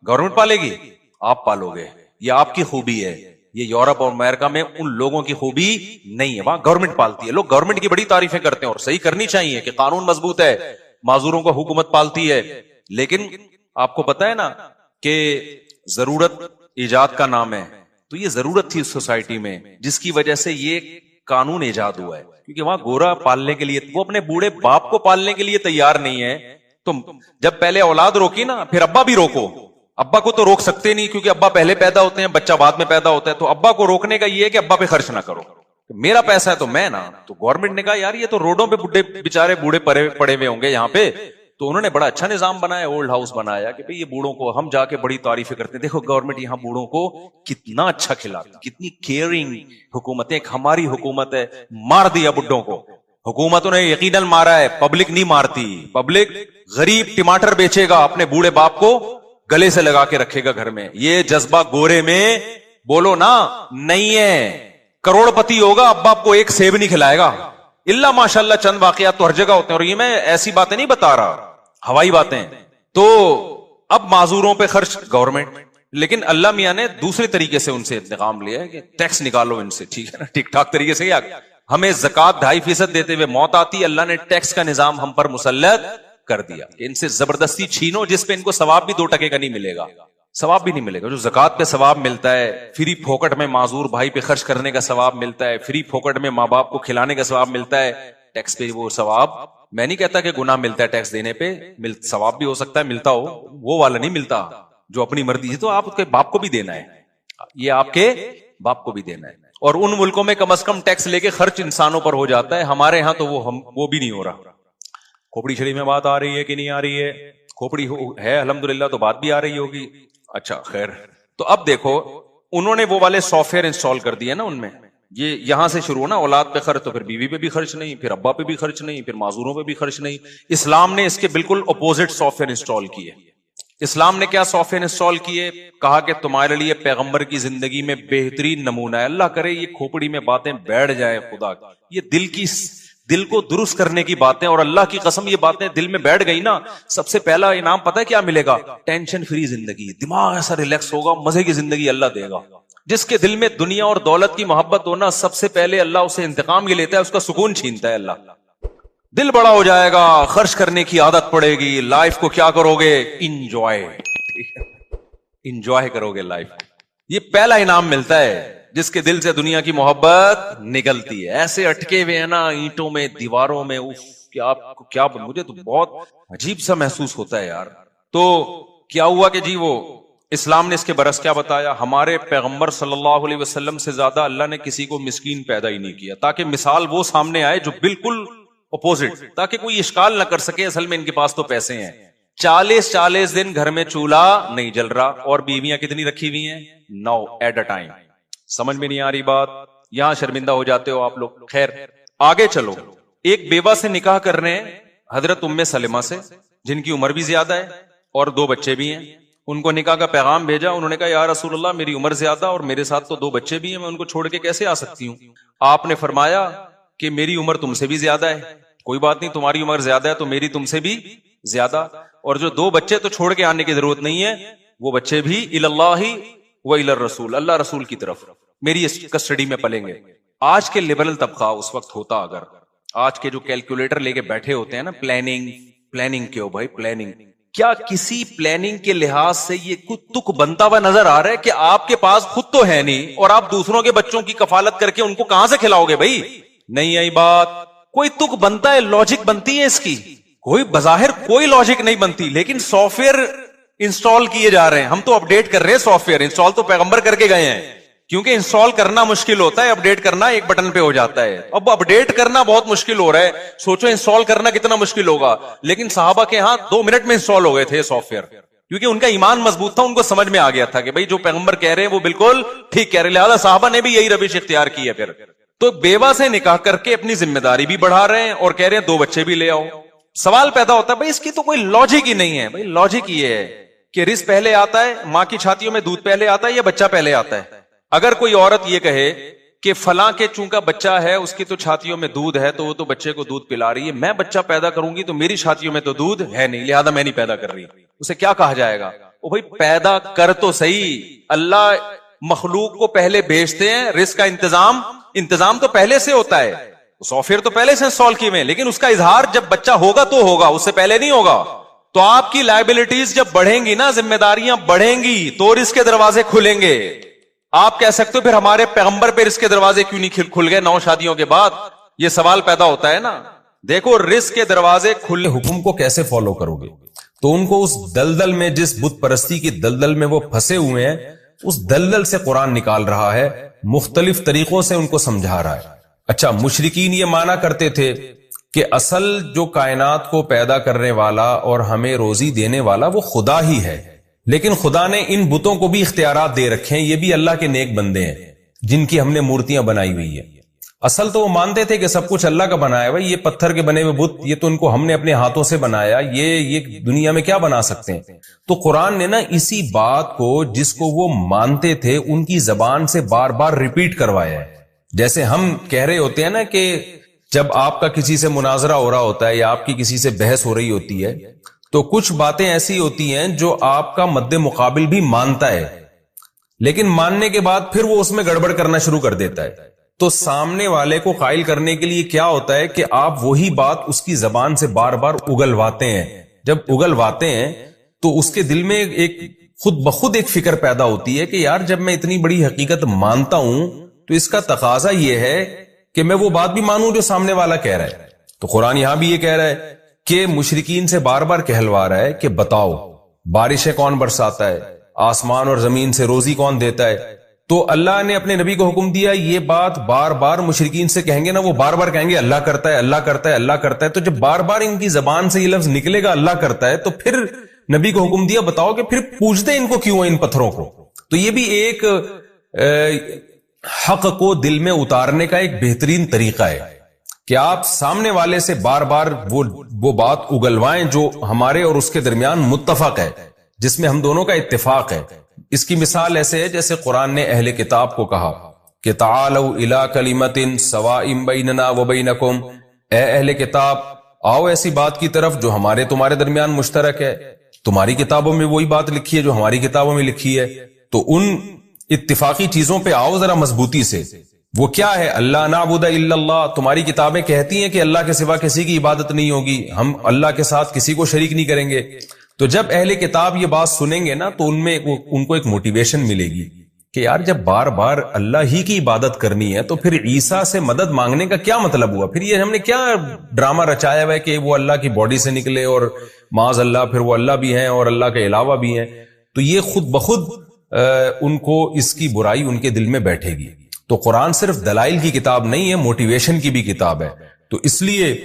گورنمنٹ پالے گی, آپ پالو گے. یہ آپ کی خوبی ہے. یہ یورپ اور امریکہ میں ان لوگوں کی خوبی نہیں ہے, وہاں گورنمنٹ پالتی ہے. لوگ گورنمنٹ کی بڑی تعریفیں کرتے ہیں, اور صحیح کرنی چاہیے کہ قانون مضبوط ہے, معذوروں کو حکومت پالتی ہے. لیکن آپ کو پتا ہے نا کہ ضرورت ایجاد کا نام ہے. تو یہ ضرورت تھی اس سوسائٹی میں جس کی وجہ سے یہ قانون ایجاد ہوا ہے, کیونکہ وہاں گورا پالنے کے لیے, وہ اپنے بوڑھے باپ کو پالنے کے لیے تیار نہیں ہے. تم جب پہلے اولاد روکی نا, پھر ابا بھی روکو. ابا کو تو روک سکتے نہیں کیونکہ ابا پہلے پیدا ہوتے ہیں, بچہ بعد میں پیدا ہوتا ہے. تو ابا کو روکنے کا یہ ہے کہ ابا پہ خرچ نہ کرو, میرا پیسہ ہے تو میں نا. تو گورنمنٹ نے کہا یار یہ تو روڈوں پہ بڈھے بےچارے بوڑھے پڑے ہوئے ہوں گے یہاں پہ, تو انہوں نے بڑا اچھا نظام بنایا, اولڈ ہاؤس بنایا کہ بھئی یہ بوڑھوں کو ہم جا کے بڑی تعریفیں کرتے ہیں. دیکھو گورنمنٹ یہاں بوڑھوں کو کتنا اچھا کھلاتی, کتنی کیئرنگ حکومت ہے. ایک ہماری حکومت ہے, مار دیا بڈھوں کو. حکومتوں نے یقیناً مارا ہے, پبلک نہیں مارتی. پبلک غریب ٹماٹر بیچے گا, اپنے بوڑھے باپ کو گلے سے لگا کے رکھے گا گھر میں. یہ جذبہ گورے میں بولو نا نہیں ہے. کروڑ پتی ہوگا, اب باپ کو ایک سیب نہیں کھلائے گا. اللہ ماشاء اللہ چند واقعات تو ہر جگہ ہوتے ہیں, اور یہ میں ایسی باتیں نہیں بتا رہا, ہوائی باتیں. تو اب معذوروں پہ خرچ گورنمنٹ, لیکن اللہ میاں نے دوسرے طریقے سے ان سے انتقام لیا ہے کہ ٹیکس نکالو ان سے, ٹھیک ہے نا, ٹھیک ٹھاک طریقے سے. ہمیں زکات 2.5% دیتے ہوئے موت آتی, اللہ نے ٹیکس کا نظام ہم پر مسلط کر دیا کہ ان سے زبردستی چھینو, جس پہ ان کو ثواب بھی 2% کا نہیں ملے گا, ثواب بھی نہیں ملے گا. جو زکات پہ ثواب ملتا ہے, فری پھوکٹ میں معذور بھائی پہ خرچ کرنے کا ثواب ملتا ہے, فری پھوکٹ میں ماں باپ کو کھلانے کا ثواب ملتا ہے, ٹیکس پہ وہ ثواب, میں نہیں کہتا کہ گناہ ملتا ہے ٹیکس دینے پہ, ثواب بھی ہو سکتا ہے ملتا ہو, وہ والا نہیں ملتا جو اپنی مرضی سے. تو آپ کے باپ کو بھی دینا ہے, یہ آپ کے باپ کو بھی دینا ہے. اور ان ملکوں میں کم از کم ٹیکس لے کے خرچ انسانوں پر ہو جاتا ہے, ہمارے ہاں تو وہ بھی نہیں ہو رہا. کھوپڑی شریف میں بات آ رہی ہے کہ نہیں آ رہی ہے؟ کھوپڑی ہے الحمدللہ, تو بات بھی آ رہی ہوگی. اچھا خیر. تو اب دیکھو انہوں نے وہ والے سافٹ ویئر انسٹال کر دیے نا ان میں, یہ یہاں سے شروع ہونا, اولاد پہ خرچ, تو پھر بیوی پہ بھی خرچ نہیں, پھر ابا پہ بھی خرچ نہیں, پھر معذوروں پہ بھی خرچ نہیں. اسلام نے اس کے بالکل اپوزٹ سافٹ ویئر انسٹال کیے. اسلام نے کیا سافٹ ویئر انسٹال کیے؟ کہا کہ تمہارے لیے پیغمبر کی زندگی میں بہترین نمونہ ہے. اللہ کرے یہ کھوپڑی میں باتیں بیٹھ جائیں, خدا یہ دل کو درست کرنے کی باتیں, اور اللہ کی قسم یہ باتیں دل میں بیٹھ گئی نا, سب سے پہلا انعام پتہ ہے کیا ملے گا؟ ٹینشن فری زندگی, دماغ ایسا ریلیکس ہوگا, مزے کی زندگی اللہ دے گا. جس کے دل میں دنیا اور دولت کی محبت ہونا, سب سے پہلے اللہ اسے انتقام یہ لیتا ہے, اس کا سکون چھینتا ہے اللہ. دل بڑا ہو جائے گا, خرچ کرنے کی عادت پڑے گی, لائف کو کیا کرو گے؟ انجوائے کرو گے لائف. یہ پہلا انعام ملتا ہے جس کے دل سے دنیا کی محبت نکلتی ہے. ایسے اٹکے ہوئے ہیں نا اینٹوں میں, دیواروں میں, کیا مجھے تو بہت عجیب سا محسوس ہوتا ہے یار. تو کیا ہوا کہ جی وہ اسلام نے اس کے برس کیا بتایا؟ ہمارے پیغمبر صلی اللہ علیہ وسلم سے زیادہ اللہ نے کسی کو مسکین پیدا ہی نہیں کیا, تاکہ مثال وہ سامنے آئے جو بالکل اپوزٹ, تاکہ کوئی اشکال نہ کر سکے اصل میں ان کے پاس تو پیسے ہیں. 40 دن گھر میں چولہا نہیں جل رہا, اور بیویاں کتنی رکھی ہوئی ہیں؟ 9 ایٹ اے ٹائم. سمجھ میں نہیں آ رہی بات؟ یہاں شرمندہ ہو جاتے ہو آپ لوگ. خیر آگے چلو. ایک بیوہ سے نکاح کر رہے ہیں حضرت ام سلمہ سے, جن کی عمر بھی زیادہ ہے اور 2 بچے بھی ہیں. ان کو نکاح کا پیغام بھیجا, انہوں نے کہا یا رسول اللہ میری عمر زیادہ اور میرے ساتھ تو 2 بچے بھی ہیں, میں ان کو چھوڑ کے کیسے آ سکتی ہوں؟ آپ نے فرمایا کہ میری عمر تم سے بھی زیادہ ہے, کوئی بات نہیں, تمہاری عمر زیادہ ہے تو میری تم سے بھی زیادہ, اور جو 2 بچے تو چھوڑ کے آنے کی ضرورت نہیں ہے, وہ بچے بھی اللہ و الی الرسول, اللہ رسول کی طرف میری کسٹڈی میں پلیں گے. آج کے لبرل طبقہ اس وقت ہوتا, اگر آج کے جو کیلکولیٹر لے کے بیٹھے ہوتے ہیں نا, پلاننگ کیوں بھائی پلاننگ, کیا کسی پلاننگ کے لحاظ سے یہ کچھ تک بنتا ہوا نظر آ رہا ہے کہ آپ کے پاس خود تو ہے نہیں, اور آپ دوسروں کے بچوں کی کفالت کر کے ان کو کہاں سے کھلاؤ گے بھائی؟ نہیں آئی بات. کوئی تک بنتا ہے, لوجک بنتی ہے اس کی, کوئی بظاہر کوئی لوجک نہیں بنتی, لیکن سافٹ ویئر انسٹال کیے جا رہے ہیں. ہم تو اپڈیٹ کر رہے ہیں سافٹ ویئر, انسٹال تو پیغمبر کر کے گئے ہیں, کیونکہ انسٹال کرنا مشکل ہوتا ہے, اپڈیٹ کرنا ایک بٹن پہ ہو جاتا ہے. اب اپڈیٹ کرنا بہت مشکل ہو رہا ہے, سوچو انسٹال کرنا کتنا مشکل ہوگا. لیکن صحابہ کے ہاں 2 منٹ میں انسٹال ہو گئے تھے سافٹ ویئر, کیونکہ ان کا ایمان مضبوط تھا, ان کو سمجھ میں آ گیا تھا کہ بھئی جو پیغمبر کہہ رہے ہیں وہ بالکل ٹھیک کہہ رہے ہیں. لہذا صحابہ نے بھی یہی روش اختیار کی ہے. پھر تو بیوہ سے نکاح کر کے اپنی ذمہ داری بھی بڑھا رہے ہیں اور کہہ رہے ہیں 2 بچے بھی لے آؤ. سوال پیدا ہوتا ہے بھئی اس کی تو کوئی لاجک ہی نہیں ہے. بھئی لاجک یہ ہے کہ رزق پہلے آتا ہے, ماں کی چھاتیوں میں دودھ پہلے آتا ہے یا بچہ پہلے آتا ہے؟ اگر کوئی عورت یہ کہے کہ فلاں کے چونکہ بچہ ہے اس کی تو چھاتیوں میں دودھ ہے تو وہ تو بچے کو دودھ پلا رہی ہے, میں بچہ پیدا کروں گی تو میری چھاتیوں میں تو دودھ ہے نہیں, لہذا میں نہیں پیدا کر رہی, اسے کیا کہا جائے گا؟ وہ بھائی پیدا کر تو صحیح, اللہ مخلوق کو پہلے بھیجتے ہیں, رزق کا انتظام تو پہلے سے ہوتا ہے, سافٹ ویئر تو پہلے سے انسٹال کیے ہوئے, لیکن اس کا اظہار جب بچہ ہوگا تو ہوگا, اس سے پہلے نہیں ہوگا. تو آپ کی لائبلٹیز جب بڑھیں گی نا, ذمہ داریاں بڑھیں گی, تو رزق کے دروازے کھلیں گے. آپ کہہ سکتے ہو پھر ہمارے پیغمبر پہ رزق کے دروازے کیوں نہیں کھل گئے 9 شادیوں کے بعد؟ یہ سوال پیدا ہوتا ہے نا. دیکھو رزق کے دروازے کھلے, حکم کو کیسے فالو کرو گے؟ تو ان کو اس دلدل میں, جس بت پرستی کی دلدل میں وہ پھنسے ہوئے ہیں, اس دلدل سے قرآن نکال رہا ہے, مختلف طریقوں سے ان کو سمجھا رہا ہے. اچھا, مشرکین یہ مانا کرتے تھے کہ اصل جو کائنات کو پیدا کرنے والا اور ہمیں روزی دینے والا وہ خدا ہی ہے, لیکن خدا نے ان بتوں کو بھی اختیارات دے رکھے ہیں, یہ بھی اللہ کے نیک بندے ہیں جن کی ہم نے مورتیاں بنائی ہوئی ہیں. اصل تو وہ مانتے تھے کہ سب کچھ اللہ کا بنایا ہوا, یہ پتھر کے بنے ہوئے بت, یہ تو ان کو ہم نے اپنے ہاتھوں سے بنایا, یہ دنیا میں کیا بنا سکتے ہیں. تو قرآن نے نا اسی بات کو جس کو وہ مانتے تھے ان کی زبان سے بار بار ریپیٹ کروایا ہے. جیسے ہم کہہ رہے ہوتے ہیں نا کہ جب آپ کا کسی سے مناظرہ ہو رہا ہوتا ہے یا آپ کی کسی سے بحث ہو رہی ہوتی ہے, تو کچھ باتیں ایسی ہوتی ہیں جو آپ کا مد مقابل بھی مانتا ہے, لیکن ماننے کے بعد پھر وہ اس میں گڑبڑ کرنا شروع کر دیتا ہے. تو سامنے والے کو قائل کرنے کے لیے کیا ہوتا ہے کہ آپ وہی بات اس کی زبان سے بار بار اگلواتے ہیں. جب اگلواتے ہیں تو اس کے دل میں ایک خود بخود ایک فکر پیدا ہوتی ہے کہ یار جب میں اتنی بڑی حقیقت مانتا ہوں تو اس کا تقاضا یہ ہے کہ میں وہ بات بھی مانوں جو سامنے والا کہہ رہا ہے. تو قرآن یہاں بھی یہ کہہ رہا ہے کہ مشرکین سے بار بار کہلوا رہا ہے کہ بتاؤ بارشیں کون برساتا ہے, آسمان اور زمین سے روزی کون دیتا ہے. تو اللہ نے اپنے نبی کو حکم دیا یہ بات بار بار مشرکین سے کہیں گے نا, وہ بار بار کہیں گے اللہ کرتا ہے, اللہ کرتا ہے, اللہ کرتا ہے. تو جب بار بار ان کی زبان سے یہ لفظ نکلے گا اللہ کرتا ہے, تو پھر نبی کو حکم دیا بتاؤ کہ پھر پوچھتے ان کو کیوں ان پتھروں کو. تو یہ بھی ایک حق کو دل میں اتارنے کا ایک بہترین طریقہ ہے کہ آپ سامنے والے سے بار بار وہ بات اگلوائیں جو ہمارے اور اس کے درمیان متفق ہے, جس میں ہم دونوں کا اتفاق ہے. اس کی مثال ایسے ہے جیسے قرآن نے اہل کتاب کو کہا کہ تعالوا الی کلمۃ سواء بیننا وبینکم, اے اہل کتاب آؤ ایسی بات کی طرف جو ہمارے تمہارے درمیان مشترک ہے. تمہاری کتابوں میں وہی بات لکھی ہے جو ہماری کتابوں میں لکھی ہے, تو ان اتفاقی چیزوں پہ آؤ ذرا مضبوطی سے. وہ کیا ہے؟ اللہ نعبد الا اللہ, تمہاری کتابیں کہتی ہیں کہ اللہ کے سوا کسی کی عبادت نہیں ہوگی, ہم اللہ کے ساتھ کسی کو شریک نہیں کریں گے. تو جب اہل کتاب یہ بات سنیں گے نا تو ان کو ایک موٹیویشن ملے گی کہ یار جب بار بار اللہ ہی کی عبادت کرنی ہے تو پھر عیسیٰ سے مدد مانگنے کا کیا مطلب ہوا؟ پھر یہ ہم نے کیا ڈرامہ رچایا ہوا ہے کہ وہ اللہ کی باڈی سے نکلے اور معاذ اللہ پھر وہ اللہ بھی ہیں اور اللہ کے علاوہ بھی ہیں. تو یہ خود بخود ان کو اس کی برائی ان کے دل میں بیٹھے گی. تو قرآن صرف دلائل کی کتاب نہیں ہے, موٹیویشن کی بھی کتاب ہے. تو اس لیے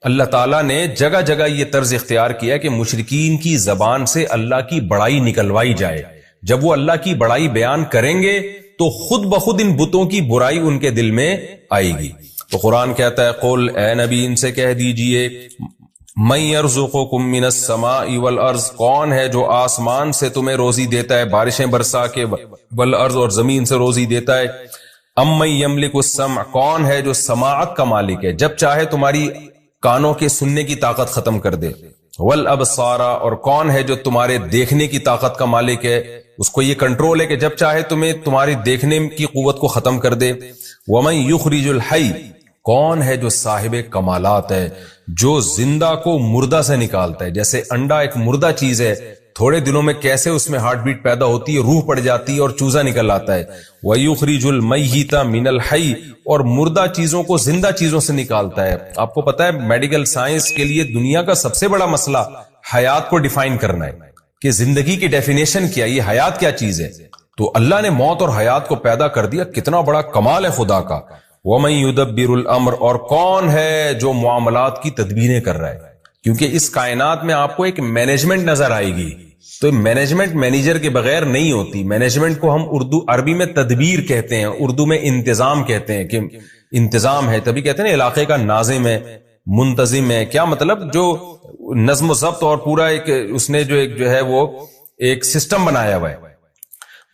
اللہ تعالیٰ نے جگہ جگہ یہ طرز اختیار کیا کہ مشرکین کی زبان سے اللہ کی بڑائی نکلوائی جائے. جب وہ اللہ کی بڑائی بیان کریں گے تو خود بخود ان بتوں کی برائی ان کے دل میں آئے گی. تو قرآن کہتا ہے قل, اے نبی ان سے کہہ دیجئے من یرزقکم من السماء والارض, کون ہے جو آسمان سے تمہیں روزی دیتا ہے بارشیں برسا کے, والارض اور زمین سے روزی دیتا ہے. امن یملک السمع, کون ہے جو سماعت کا مالک ہے, جب چاہے تمہاری کانوں کے سننے کی طاقت ختم کر دے. والابصار, اور کون ہے جو تمہارے دیکھنے کی طاقت کا مالک ہے, اس کو یہ کنٹرول ہے کہ جب چاہے تمہیں تمہاری دیکھنے کی قوت کو ختم کر دے. ومن یخرج الحی, کون ہے جو صاحب کمالات ہے, جو زندہ کو مردہ سے نکالتا ہے. جیسے انڈا ایک مردہ چیز ہے تھوڑے دنوں میں کیسے اس میں ہارٹ بیٹ پیدا ہوتی ہے, روح پڑ جاتی ہے اور چوزا نکل آتا ہے. وَيُخْرِجُ الْمَيِّتَ مِنَ الْحَيِّ, اور مردہ چیزوں کو زندہ چیزوں سے نکالتا ہے. آپ کو پتا ہے میڈیکل سائنس کے لیے دنیا کا سب سے بڑا مسئلہ حیات کو ڈیفائن کرنا ہے کہ زندگی کی ڈیفینیشن کیا, یہ حیات کیا چیز ہے. تو اللہ نے موت اور حیات کو پیدا کر دیا, کتنا بڑا کمال ہے خدا کا. وَمَن يُدَبِّرُ الْأَمْرَ, اور کون ہے جو معاملات کی تدبیریں کر رہا ہے, کیونکہ اس کائنات میں آپ کو ایک مینجمنٹ نظر آئے گی. تو مینجمنٹ مینیجر کے بغیر نہیں ہوتی. مینجمنٹ کو ہم عربی میں تدبیر کہتے ہیں, اردو میں انتظام کہتے ہیں, کہ انتظام ہے, تبھی کہتے ہیں نا علاقے کا ناظم ہے, منتظم ہے. کیا مطلب, جو نظم و ضبط اور پورا ایک اس نے جو ہے وہ ایک سسٹم بنایا ہوا ہے.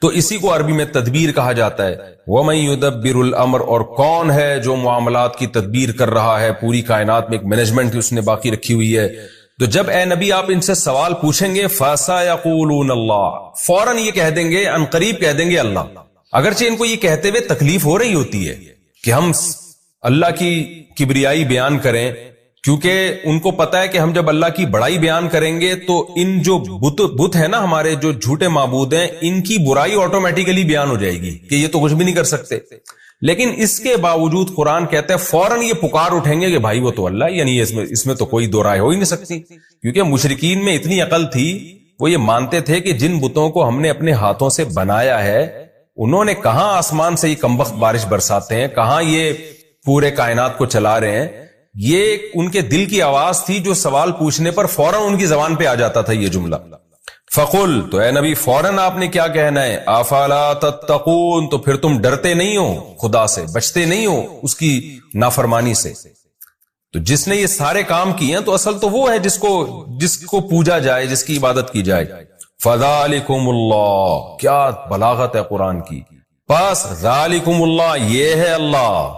تو اسی کو عربی میں تدبیر کہا جاتا ہے. وَمَن يُدَبِّرُ الْأَمْرَ, اور کون ہے جو معاملات کی تدبیر کر رہا ہے, پوری کائنات میں ایک مینجمنٹ اس نے باقی رکھی ہوئی ہے. تو جب اے نبی آپ ان سے سوال پوچھیں گے, فَسَيَقُولُونَ اللَّهُ, فوراً یہ کہہ دیں گے, ان قریب کہہ دیں گے اللہ. اگرچہ ان کو یہ کہتے ہوئے تکلیف ہو رہی ہوتی ہے کہ ہم اللہ کی کبریائی بیان کریں, کیونکہ ان کو پتا ہے کہ ہم جب اللہ کی بڑائی بیان کریں گے تو ان جو بت ہے نا ہمارے, جو جھوٹے معبود ہیں, ان کی برائی آٹومیٹیکلی بیان ہو جائے گی کہ یہ تو کچھ بھی نہیں کر سکتے. لیکن اس کے باوجود قرآن کہتا ہے فوراً یہ پکار اٹھیں گے کہ بھائی وہ تو اللہ ہے, یعنی اس میں تو کوئی دو رائے ہو ہی نہیں سکتی. کیونکہ مشرکین میں اتنی عقل تھی, وہ یہ مانتے تھے کہ جن بتوں کو ہم نے اپنے ہاتھوں سے بنایا ہے, انہوں نے کہاں آسمان سے یہ کمبخت بارش برساتے ہیں, کہاں یہ پورے کائنات کو چلا رہے ہیں. یہ ان کے دل کی آواز تھی جو سوال پوچھنے پر فوراً ان کی زبان پہ آ جاتا تھا یہ جملہ. فقل, تو اے نبی فوراً آپ نے کیا کہنا ہے, افلا تتقون, تو پھر تم ڈرتے نہیں ہو خدا سے, بچتے نہیں ہو اس کی نافرمانی سے. تو جس نے یہ سارے کام کیے ہیں تو اصل تو وہ ہے جس کو پوجا جائے, جس کی عبادت کی جائے. فذالکم اللہ, کیا بلاغت ہے قرآن کی. پس ذالکم اللہ, یہ ہے اللہ,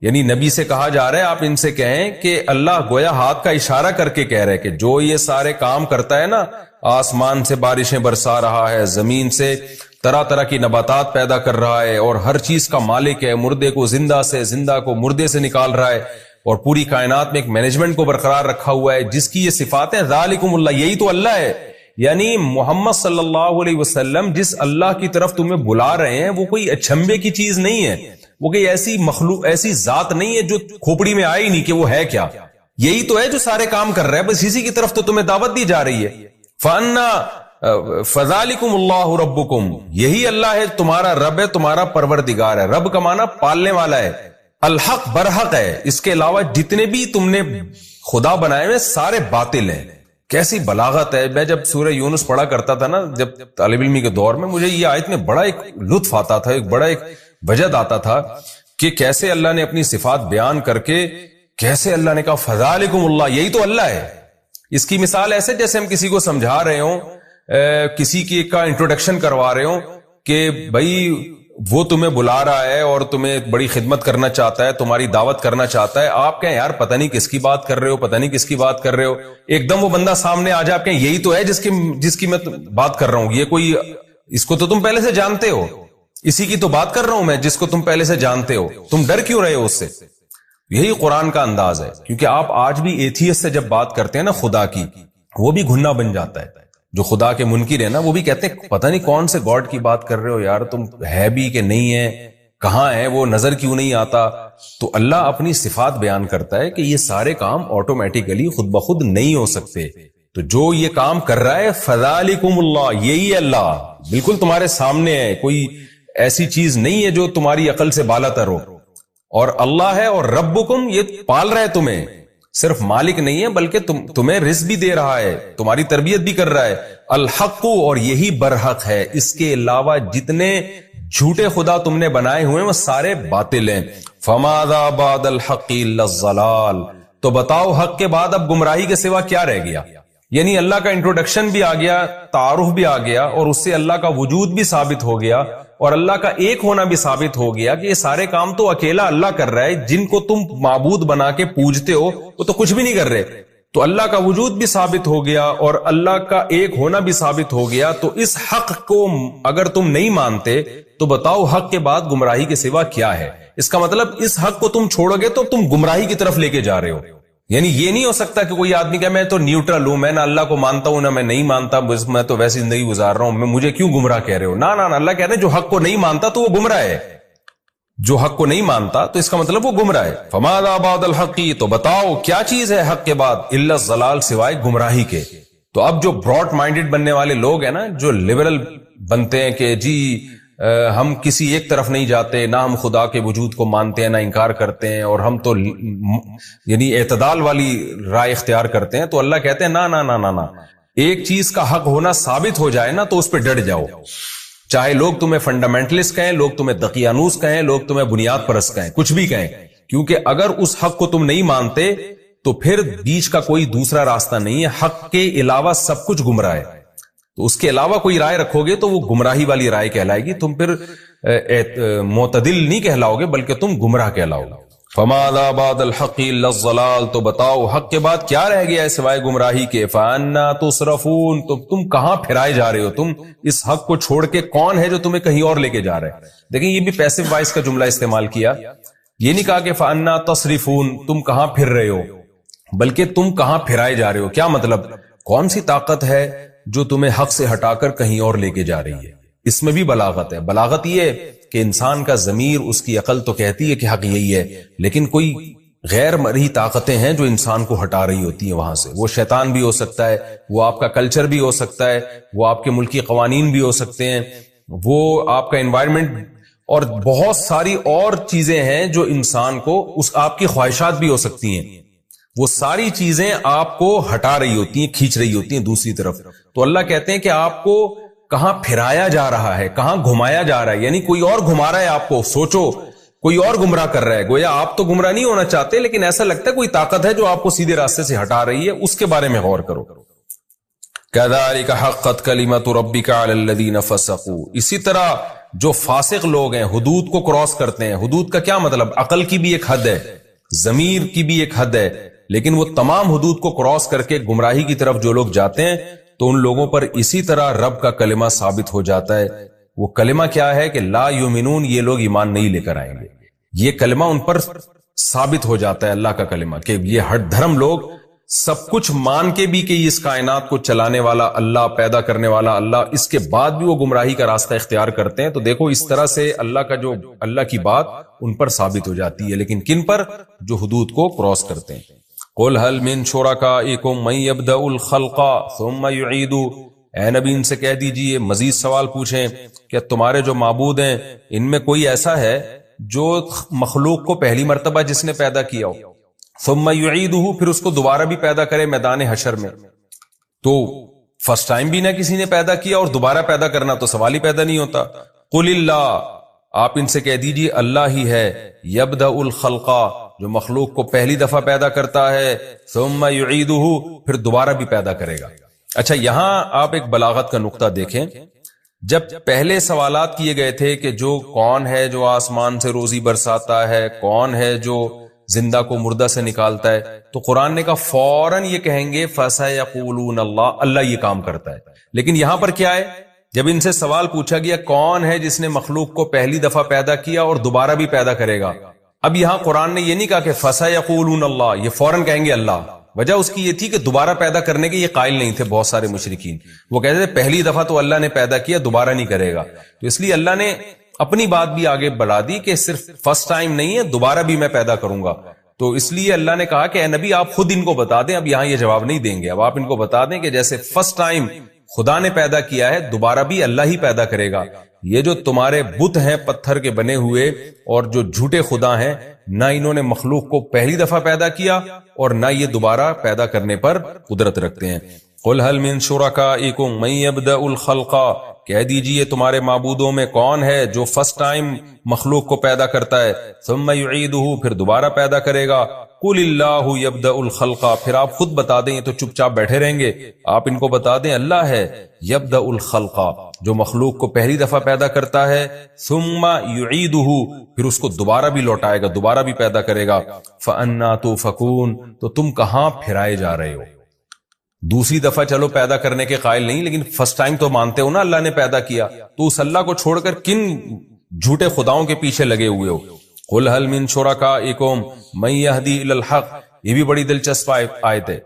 یعنی نبی سے کہا جا رہا ہے آپ ان سے کہیں کہ اللہ گویا ہاتھ کا اشارہ کر کے کہہ رہے کہ جو یہ سارے کام کرتا ہے نا, آسمان سے بارشیں برسا رہا ہے, زمین سے طرح طرح کی نباتات پیدا کر رہا ہے, اور ہر چیز کا مالک ہے, مردے کو زندہ سے, زندہ کو مردے سے نکال رہا ہے, اور پوری کائنات میں ایک مینجمنٹ کو برقرار رکھا ہوا ہے, جس کی یہ صفاتیں ذالکم اللہ, یہی تو اللہ ہے. یعنی محمد صلی اللہ علیہ وسلم جس اللہ کی طرف تمہیں بلا رہے ہیں وہ کوئی اچھمبے کی چیز نہیں ہے, وہ کوئی ایسی مخلوق, ایسی ذات نہیں ہے جو کھوپڑی میں آئی نہیں کہ وہ ہے کیا. یہی تو ہے جو سارے کام کر رہا ہے, بس اسی کی طرف تو تمہیں دعوت دی جا رہی ہے. فَأَنَّا فَذَلِكُمُ اللَّهُ رَبُّكُمْ, یہی اللہ ہے, تمہارا رب ہے, تمہارا پروردگار ہے. رب کا معنی پالنے والا ہے, الحق برحق ہے, اس کے علاوہ جتنے بھی تم نے خدا بنائے ہوئے سارے باطل ہیں. کیسی بلاغت ہے. میں جب سورہ یونس پڑھا کرتا تھا نا جب طالب علمی کے دور میں, مجھے یہ آیت میں بڑا ایک لطف آتا تھا, ایک بڑا ایک وجد آتا تھا کہ کیسے اللہ نے اپنی صفات بیان کر کے, کیسے اللہ نے کہا فذالکم اللہ, یہی تو اللہ ہے. اس کی مثال ایسے جیسے ہم کسی کو سمجھا رہے ہوں, کسی کی کا انٹروڈکشن کروا رہے ہوں کہ بھائی وہ تمہیں بلا رہا ہے اور تمہیں بڑی خدمت کرنا چاہتا ہے, تمہاری دعوت کرنا چاہتا ہے. آپ کہیں یار پتہ نہیں کس کی بات کر رہے ہو, پتہ نہیں کس کی بات کر رہے ہو. ایک دم وہ بندہ سامنے آ جائے, آپ کہیں یہی تو ہے جس کی میں بات کر رہا ہوں, یہ کوئی, اس کو تو تم پہلے سے جانتے ہو, اسی کی تو بات کر رہا ہوں میں جس کو تم پہلے سے جانتے ہو, تم ڈر کیوں رہے ہو اس سے. یہی قرآن کا انداز ہے. کیونکہ آپ آج بھی ایتھیسٹ سے جب بات کرتے ہیں نا خدا کی, وہ بھی گھننا بن جاتا ہے. جو خدا کے منکر ہیں نا وہ بھی کہتے ہیں پتہ نہیں کون سے گاڈ کی بات کر رہے ہو یار, تم ہے بھی کہ نہیں ہے, کہاں ہے وہ, نظر کیوں نہیں آتا. تو اللہ اپنی صفات بیان کرتا ہے کہ یہ سارے کام آٹومیٹیکلی خود بخود نہیں ہو سکتے. تو جو یہ کام کر رہا ہے فذالکم اللہ, یہی اللہ, بالکل تمہارے سامنے ہے, کوئی ایسی چیز نہیں ہے جو تمہاری عقل سے بالا تر ہو. اور اللہ ہے, اور ربکم, یہ پال رہا ہے تمہیں, صرف مالک نہیں ہے بلکہ تمہیں رزق بھی دے رہا ہے, تمہاری تربیت بھی کر رہا ہے. الحق, اور یہی برحق ہے, اس کے علاوہ جتنے جھوٹے خدا تم نے بنائے ہوئے وہ سارے باطل ہیں. فماذا بعد الحق الا الضلال, تو بتاؤ حق کے بعد اب گمراہی کے سوا کیا رہ گیا. یعنی اللہ کا انٹروڈکشن بھی آ گیا, تعارف بھی آ گیا, اور اس سے اللہ کا وجود بھی ثابت ہو گیا, اور اللہ کا ایک ہونا بھی ثابت ہو گیا کہ یہ سارے کام تو اکیلا اللہ کر رہا ہے. جن کو تم معبود بنا کے پوجتے ہو وہ تو کچھ بھی نہیں کر رہے. تو اللہ کا وجود بھی ثابت ہو گیا اور اللہ کا ایک ہونا بھی ثابت ہو گیا. تو اس حق کو اگر تم نہیں مانتے تو بتاؤ حق کے بعد گمراہی کے سوا کیا ہے. اس کا مطلب اس حق کو تم چھوڑو گے تو تم گمراہی کی طرف لے کے جا رہے ہو. یعنی یہ نہیں ہو سکتا کہ کوئی آدمی کہ میں تو نیوٹرل ہوں، میں نہ اللہ کو مانتا ہوں نہ میں نہیں مانتا، میں تو ویسی زندگی گزار رہا ہوں، مجھے کیوں گمراہ کہہ رہے ہو؟ نہ اللہ کہہ رہے ہیں جو حق کو نہیں مانتا تو وہ گمراہ ہے، جو حق کو نہیں مانتا تو اس کا مطلب وہ گمراہ ہے۔ فماذا بعد الحق، تو بتاؤ کیا چیز ہے حق کے بعد، الا الضلال، سوائے گمراہی کے۔ تو اب جو براڈ مائنڈڈ بننے والے لوگ ہیں نا، جو لبرل بنتے ہیں کہ جی ہم کسی ایک طرف نہیں جاتے، نہ ہم خدا کے وجود کو مانتے ہیں نہ انکار کرتے ہیں، اور ہم تو یعنی اعتدال والی رائے اختیار کرتے ہیں، تو اللہ کہتے ہیں نہ ایک چیز کا حق ہونا ثابت ہو جائے نا تو اس پہ ڈٹ جاؤ، چاہے لوگ تمہیں فنڈامنٹلسٹ کہیں، لوگ تمہیں دقیانوس کہیں، لوگ تمہیں بنیاد پرست کہیں، کچھ بھی کہیں، کیونکہ اگر اس حق کو تم نہیں مانتے تو پھر بیچ کا کوئی دوسرا راستہ نہیں ہے، حق کے علاوہ سب کچھ گمراہ ہے، تو اس کے علاوہ کوئی رائے رکھو گے تو وہ گمراہی والی رائے کہلائے گی، تم پھر معتدل نہیں کہلاؤ گے بلکہ تم گمراہ کہلاؤ گے۔ فماذا بعد الحق الا الضلال، تو بتاؤ حق کے بعد کیا رہ گیا ہے سوائے گمراہی کے؟ فانا تصرفون، تو تم کہاں پھرائے جا رہے ہو؟ تم اس حق کو چھوڑ کے کون ہے جو تمہیں کہیں اور لے کے جا رہا ہے؟ دیکھیں یہ بھی پیسو وائس کا جملہ استعمال کیا، یہ نہیں کہا کہ فانا تصرفون تم کہاں پھر رہے ہو، بلکہ تم کہاں پھرائے جا رہے ہو۔ کیا مطلب؟ کون سی طاقت ہے جو تمہیں حق سے ہٹا کر کہیں اور لے کے جا رہی ہے؟ اس میں بھی بلاغت ہے۔ بلاغت یہ ہے کہ انسان کا ضمیر، اس کی عقل تو کہتی ہے کہ حق یہی ہے، لیکن کوئی غیر مرئی طاقتیں ہیں جو انسان کو ہٹا رہی ہوتی ہیں وہاں سے۔ وہ شیطان بھی ہو سکتا ہے، وہ آپ کا کلچر بھی ہو سکتا ہے، وہ آپ کے ملکی قوانین بھی ہو سکتے ہیں، وہ آپ کا انوائرمنٹ، اور بہت ساری اور چیزیں ہیں جو انسان کو آپ کی خواہشات بھی ہو سکتی ہیں، وہ ساری چیزیں آپ کو ہٹا رہی ہوتی ہیں، کھینچ رہی ہوتی ہیں دوسری طرف۔ تو اللہ کہتے ہیں کہ آپ کو کہاں پھرایا جا رہا ہے، کہاں گھمایا جا رہا ہے، یعنی کوئی اور گھما رہا ہے آپ کو، سوچو کوئی اور گمراہ کر رہا ہے، گویا آپ تو گمراہ نہیں ہونا چاہتے لیکن ایسا لگتا ہے کوئی طاقت ہے جو آپ کو سیدھے راستے سے ہٹا رہی ہے، اس کے بارے میں غور کرو۔ كَذَلِكَ حَقَّتْ كَلِمَةُ رَبِّكَ عَلَى الَّذِينَ فَسَقُوا، اسی طرح جو فاسق لوگ ہیں، حدود کو کراس کرتے ہیں۔ حدود کا کیا مطلب؟ عقل کی بھی ایک حد ہے، ضمیر کی بھی ایک حد ہے، لیکن وہ تمام حدود کو کراس کر کے گمراہی کی طرف جو لوگ جاتے ہیں تو ان لوگوں پر اسی طرح رب کا کلمہ ثابت ہو جاتا ہے۔ وہ کلمہ کیا ہے کہ لا یؤمنون، یہ لوگ ایمان نہیں لے کر آئیں گے، یہ کلمہ ان پر ثابت ہو جاتا ہے، اللہ کا کلمہ، کہ یہ ہٹ دھرم لوگ سب کچھ مان کے بھی کہ اس کائنات کو چلانے والا اللہ، پیدا کرنے والا اللہ، اس کے بعد بھی وہ گمراہی کا راستہ اختیار کرتے ہیں۔ تو دیکھو اس طرح سے اللہ کی بات ان پر ثابت ہو جاتی ہے، لیکن کن پر؟ جو حدود کو کراس کرتے ہیں۔ قُلْ هَلْ مِن شُرَكَائِكُم مَّن يَبْدَأُ الْخَلْقَ ثُمَّ يُعِيدُهُ، اے نبی ان سے کہہ دیجئے، مزید سوال پوچھیں کہ تمہارے جو معبود ہیں ان میں کوئی ایسا ہے جو مخلوق کو پہلی مرتبہ جس نے پیدا کیا ہو، ثم يعيده، پھر اس کو دوبارہ بھی پیدا کرے میدان حشر میں؟ تو فرسٹ ٹائم بھی نہ کسی نے پیدا کیا اور دوبارہ پیدا کرنا تو سوال ہی پیدا نہیں ہوتا۔ قل اللہ، آپ ان سے کہہ دیجئے اللہ ہی ہے، یبدأ الخلق، جو مخلوق کو پہلی دفعہ پیدا کرتا ہے، ثم يعيده، پھر دوبارہ بھی پیدا کرے گا۔ اچھا یہاں آپ ایک بلاغت کا نقطہ دیکھیں، جب پہلے سوالات کیے گئے تھے کہ جو کون ہے جو آسمان سے روزی برساتا ہے، کون ہے جو زندہ کو مردہ سے نکالتا ہے، تو قرآن نے کہا فوراً یہ کہیں گے فَسَيَقُولُونَ اللَّهُ، اللہ یہ کام کرتا ہے۔ لیکن یہاں پر کیا ہے؟ جب ان سے سوال پوچھا گیا کون ہے جس نے مخلوق کو پہلی دفعہ پیدا کیا اور دوبارہ بھی پیدا کرے گا، اب یہاں قرآن نے یہ نہیں کہا کہ فَسَيَقُولُونَ اللَّهُ، یہ فوراً کہیں گے اللہ۔ وجہ اس کی یہ تھی کہ دوبارہ پیدا کرنے کے یہ قائل نہیں تھے بہت سارے مشرکین، وہ کہتے تھے پہلی دفعہ تو اللہ نے پیدا کیا، دوبارہ نہیں کرے گا، تو اس لیے اللہ نے اپنی بات بھی آگے بڑھا دی کہ صرف فرسٹ ٹائم نہیں ہے، دوبارہ بھی میں پیدا کروں گا۔ تو اس لیے اللہ نے کہا کہ اے نبی آپ خود ان کو بتا دیں، اب یہاں یہ جواب نہیں دیں گے، اب آپ ان کو بتا دیں کہ جیسے فرسٹ ٹائم خدا نے پیدا کیا ہے، دوبارہ بھی اللہ ہی پیدا کرے گا۔ یہ جو تمہارے بت ہیں پتھر کے بنے ہوئے اور جو جھوٹے خدا ہیں، نہ انہوں نے مخلوق کو پہلی دفعہ پیدا کیا اور نہ یہ دوبارہ پیدا کرنے پر قدرت رکھتے ہیں۔ قُلْ هَلْ مِن شُرَكَائِكُم مَّن يَبْدَأُ الْخَلْقَ، کہہ دیجئے تمہارے معبودوں میں کون ہے جو فرسٹ ٹائم مخلوق کو پیدا کرتا ہے، ثم يعيده، پھر دوبارہ پیدا کرے گا۔ قُلِ اللَّهُ يَبْدَأُ الْخَلْقَ، پھر آپ خود بتا دیں، یہ تو چپ چاپ بیٹھے رہیں گے، آپ ان کو بتا دیں اللہ ہے يَبْدَأُ الْخَلْقَ، جو مخلوق کو پہلی دفعہ پیدا کرتا ہے، ثم يعيده، پھر اس کو دوبارہ بھی لوٹائے گا، دوبارہ بھی پیدا کرے گا۔ فَأَنَّىٰ تُؤْفَكُونَ، تو تم کہاں پھرائے جا رہے ہو؟ دوسری دفعہ چلو پیدا کرنے کے قائل نہیں، لیکن فرسٹ ٹائم تو مانتے ہو نا اللہ نے پیدا کیا، تو اس اللہ کو چھوڑ کر کن جھوٹے خداؤں کے پیچھے لگے ہوئے ہو؟ قُلْ هَلْ مِن شُرَكَائِكُم مَّن يَهْدِي إِلَى الْحَقِّ، یہ بھی بڑی دلچسپ آیت ہے.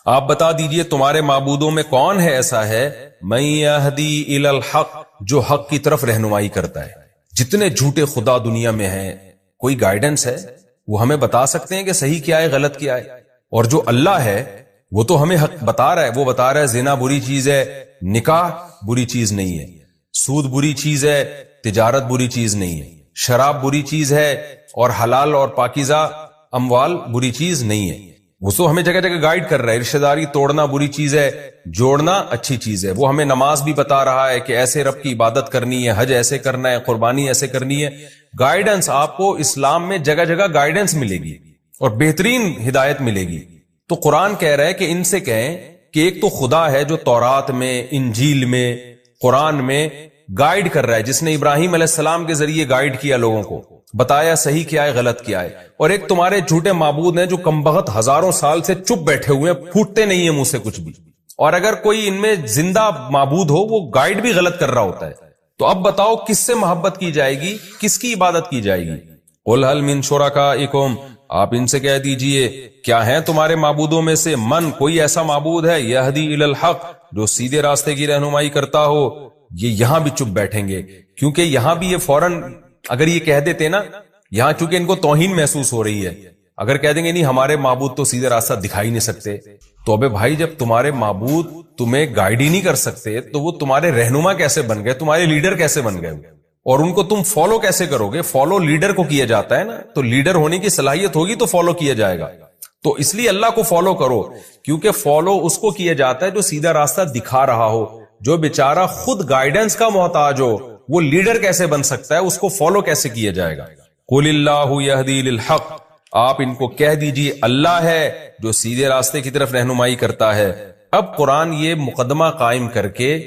آپ بتا دیجئے تمہارے معبودوں میں کون ہے ایسا ہے من یہدی الی الحق، جو حق کی طرف رہنمائی کرتا ہے. جتنے جھوٹے خدا دنیا میں ہیں، کوئی گائیڈنس ہے؟ وہ ہمیں بتا سکتے ہیں کہ صحیح کیا ہے غلط کیا ہے؟ اور جو اللہ ہے وہ تو ہمیں حق بتا رہا ہے. وہ بتا رہا ہے زنا بری چیز ہے، نکاح بری چیز نہیں ہے، سود بری چیز ہے، تجارت بری چیز نہیں ہے، شراب بری چیز ہے، اور حلال اور پاکیزہ اموال بری چیز نہیں ہے. وہ تو ہمیں جگہ جگہ گائیڈ کر رہا ہے. رشتہ داری توڑنا بری چیز ہے، جوڑنا اچھی چیز ہے. وہ ہمیں نماز بھی بتا رہا ہے کہ ایسے رب کی عبادت کرنی ہے، حج ایسے کرنا ہے، قربانی ایسے کرنی ہے. گائیڈنس آپ کو اسلام میں جگہ جگہ گائیڈنس ملے گی اور بہترین ہدایت ملے گی. تو قرآن کہہ رہا ہے کہ ان سے کہیں کہ ایک تو خدا ہے جو تورات میں، انجیل میں، قرآن میں گائیڈ کر رہا ہے، جس نے ابراہیم علیہ السلام کے ذریعے گائیڈ کیا لوگوں کو، بتایا صحیح کیا ہے غلط کیا ہے. اور ایک تمہارے جھوٹے معبود ہیں جو کمبخت ہزاروں سال سے چپ بیٹھے ہوئے ہیں، پھوٹتے نہیں ہیں منہ سے کچھ بھی. اور اگر کوئی ان میں زندہ معبود ہو وہ گائیڈ بھی غلط کر رہا ہوتا ہے. تو اب بتاؤ کس سے محبت کی جائے گی، کس کی عبادت کی جائے گی؟ قل هل من شرکائکم، آپ ان سے کہہ دیجئے کیا ہیں تمہارے معبودوں میں سے من، کوئی ایسا معبود ہے یہدی الی الحق، جو سیدھے راستے کی رہنمائی کرتا ہو. یہ یہاں بھی چپ بیٹھیں گے، کیونکہ یہاں بھی یہ فوراً اگر یہ کہہ دیتے نا، یہاں چونکہ ان کو توہین محسوس ہو رہی ہے، اگر کہہ دیں گے نہیں ہمارے معبود تو سیدھے راستہ دکھائی نہیں سکتے، تو ابے بھائی جب تمہارے معبود تمہیں گائیڈ ہی نہیں کر سکتے تو وہ تمہارے رہنما کیسے بن گئے، تمہارے لیڈر کیسے بن گئے، اور ان کو تم فالو کیسے کرو گے؟ فالو لیڈر کو کیا جاتا ہے نا، تو لیڈر ہونے کی صلاحیت ہوگی تو فالو کیا جائے گا. تو اس لیے اللہ کو فالو کرو، کیونکہ فالو اس کو کیا جاتا ہے جو سیدھا راستہ دکھا رہا ہو. جو بیچارہ خود گائیڈنس کا محتاج ہو وہ لیڈر کیسے بن سکتا ہے، اس کو فالو کیسے کیا جائے گا؟ قل اللہ یہدی للحق، آپ ان کو کہہ دیجئے اللہ ہے جو سیدھے راستے کی طرف رہنمائی کرتا ہے. اب قرآن یہ مقدمہ قائم کر کے،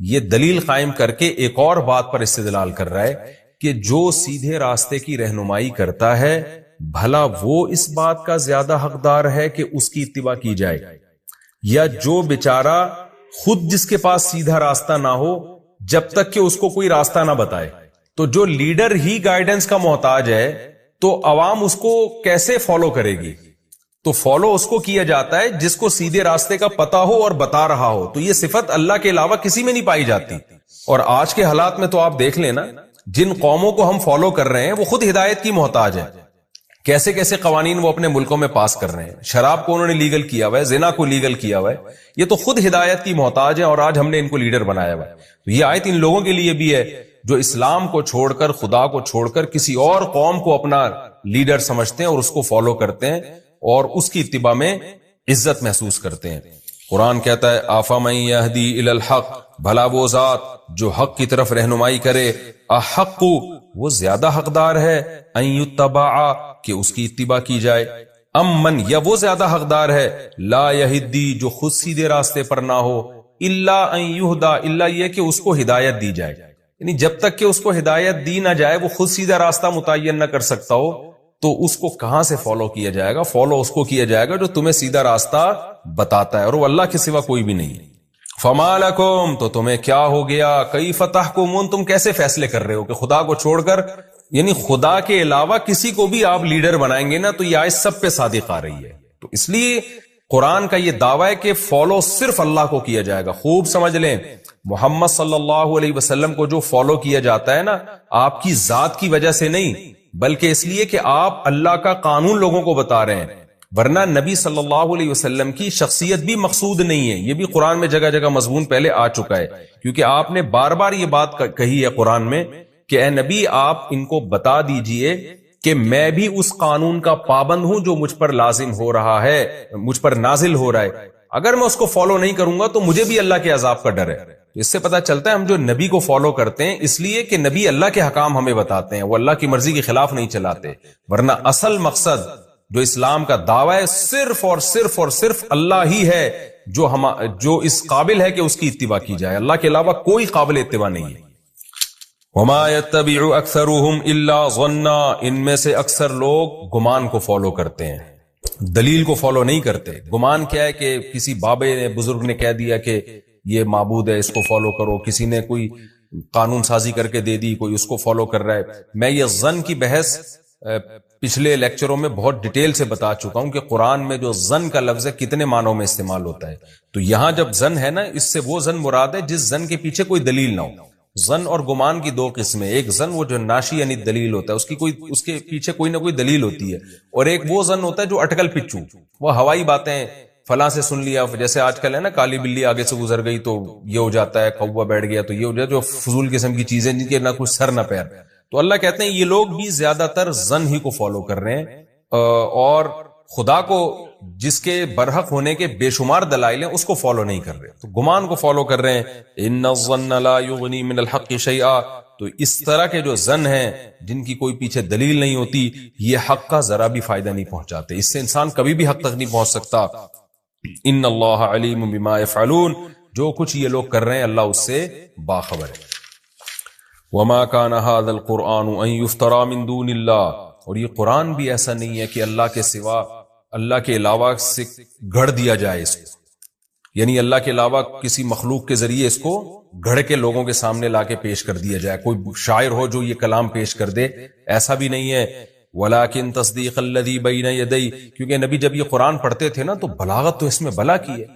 یہ دلیل قائم کر کے ایک اور بات پر استدلال کر رہا ہے کہ جو سیدھے راستے کی رہنمائی کرتا ہے بھلا وہ اس بات کا زیادہ حقدار ہے کہ اس کی اتباع کی جائے، یا جو بیچارہ خود جس کے پاس سیدھا راستہ نہ ہو جب تک کہ اس کو کوئی راستہ نہ بتائے. تو جو لیڈر ہی گائیڈنس کا محتاج ہے تو عوام اس کو کیسے فالو کرے گی؟ تو فالو اس کو کیا جاتا ہے جس کو سیدھے راستے کا پتہ ہو اور بتا رہا ہو. تو یہ صفت اللہ کے علاوہ کسی میں نہیں پائی جاتی. اور آج کے حالات میں تو آپ دیکھ لینا، جن قوموں کو ہم فالو کر رہے ہیں وہ خود ہدایت کی محتاج ہیں. کیسے کیسے قوانین وہ اپنے ملکوں میں پاس کر رہے ہیں. شراب کو انہوں نے لیگل کیا ہوا ہے، زنا کو لیگل کیا ہوا ہے. یہ تو خود ہدایت کی محتاج ہے اور آج ہم نے ان کو لیڈر بنایا ہوا ہے. تو یہ آیت ان لوگوں کے لیے بھی ہے جو اسلام کو چھوڑ کر، خدا کو چھوڑ کر کسی اور قوم کو اپنا لیڈر سمجھتے ہیں اور اس کو فالو کرتے ہیں اور اس کی اتباع میں عزت محسوس کرتے ہیں. قرآن کہتا ہے آفمن یہدی الی الحق، بھلا وہ ذات جو حق کی طرف رہنمائی کرے، احق، وہ زیادہ حقدار ہے، ان یتبع، کہ اس کی اتباع کی جائے، امن، یا وہ زیادہ حقدار ہے لا یہدی، جو خود سیدھے راستے پر نہ ہو، الا ان یہدا، الا یہ کہ اس کو ہدایت دی جائے. یعنی جب تک کہ اس کو ہدایت دی نہ جائے، وہ خود سیدھا راستہ متعین نہ کر سکتا ہو، تو اس کو کہاں سے فالو کیا جائے گا؟ فالو اس کو کیا جائے گا جو تمہیں سیدھا راستہ بتاتا ہے، اور وہ اللہ کے سوا کوئی بھی نہیں ہے. فما لکم، تو تمہیں کیا ہو گیا، کیف تحکمون، تم کیسے فیصلے کر رہے ہو کہ خدا کو چھوڑ کر، یعنی خدا کے علاوہ کسی کو بھی آپ لیڈر بنائیں گے نا تو یہ آیت سب پہ صادق آ رہی ہے. تو اس لیے قرآن کا یہ دعویٰ ہے کہ فالو صرف اللہ کو کیا جائے گا. خوب سمجھ لیں، محمد صلی اللہ علیہ وسلم کو جو فالو کیا جاتا ہے نا، آپ کی ذات کی وجہ سے نہیں، بلکہ اس لیے کہ آپ اللہ کا قانون لوگوں کو بتا رہے ہیں. ورنہ نبی صلی اللہ علیہ وسلم کی شخصیت بھی مقصود نہیں ہے. یہ بھی قرآن میں جگہ جگہ مضمون پہلے آ چکا ہے، کیونکہ آپ نے بار بار یہ بات کہی ہے قرآن میں کہ اے نبی آپ ان کو بتا دیجئے کہ میں بھی اس قانون کا پابند ہوں جو مجھ پر لازم ہو رہا ہے، مجھ پر نازل ہو رہا ہے. اگر میں اس کو فالو نہیں کروں گا تو مجھے بھی اللہ کے عذاب کا ڈر ہے. اس سے پتہ چلتا ہے ہم جو نبی کو فالو کرتے ہیں اس لیے کہ نبی اللہ کے حکام ہمیں بتاتے ہیں، وہ اللہ کی مرضی کے خلاف نہیں چلاتے. ورنہ اصل مقصد جو اسلام کا دعویٰ ہے صرف اور صرف اور صرف اللہ ہی ہے جو اس قابل ہے کہ اس کی اتباع کی جائے. اللہ کے علاوہ کوئی قابل اتباع نہیں ہے. وما يتبع اکثرهم الا ظنا، ان میں سے اکثر لوگ گمان کو فالو کرتے ہیں، دلیل کو فالو نہیں کرتے. گمان کیا ہے کہ کسی بابے نے، بزرگ نے کہہ دیا کہ یہ معبود ہے، اس کو فالو کرو، کسی نے کوئی قانون سازی کر کے دے دی، کوئی اس کو فالو کر رہا ہے. میں یہ ظن کی بحث پچھلے لیکچروں میں بہت ڈیٹیل سے بتا چکا ہوں کہ قرآن میں جو زن کا لفظ ہے کتنے معنوں میں استعمال ہوتا ہے. تو یہاں جب زن ہے نا، اس سے وہ زن مراد ہے جس زن کے پیچھے کوئی دلیل نہ ہو. زن اور گمان کی دو قسمیں، ایک زن وہ جو ناشی یعنی دلیل ہوتا ہے، اس کے پیچھے کوئی نہ کوئی دلیل ہوتی ہے، اور ایک وہ زن ہوتا ہے جو اٹکل پچو، وہ ہوائی باتیں، فلاں سے سن لیا، جیسے آج کل ہے نا کالی بلی آگے سے گزر گئی تو یہ ہو جاتا ہے، کوا بیٹھ گیا تو یہ ہو جاتا ہے، جو فضول قسم کی چیزیں جن کے نہ کچھ سر نہ پیر. تو اللہ کہتے ہیں یہ لوگ بھی زیادہ تر زن ہی کو فالو کر رہے ہیں، اور خدا کو جس کے برحق ہونے کے بے شمار دلائل ہیں اس کو فالو نہیں کر رہے، تو گمان کو فالو کر رہے ہیں. ان الظن لا یغنی من الحق شیئا. تو اس طرح کے جو زن ہیں جن کی کوئی پیچھے دلیل نہیں ہوتی، یہ حق کا ذرا بھی فائدہ نہیں پہنچاتے، اس سے انسان کبھی بھی حق تک نہیں پہنچ سکتا. ان اللہ علیم بما یفعلون. جو کچھ یہ لوگ کر رہے ہیں اللہ اس سے باخبر ہے. وما كان هذا القرآن ان يفترى من دون اللہ. اور یہ قرآن بھی ایسا نہیں ہے کہ اللہ کے سوا، اللہ کے علاوہ سے گھڑ دیا جائے اس کو، یعنی اللہ کے علاوہ کسی مخلوق کے ذریعے اس کو گھڑ کے لوگوں کے سامنے لا کے پیش کر دیا جائے، کوئی شاعر ہو جو یہ کلام پیش کر دے، ایسا بھی نہیں ہے. ولیکن تصدیق الذی بین یدی. کیونکہ نبی جب یہ قرآن پڑھتے تھے نا تو بلاغت تو اس میں بلا کی ہے،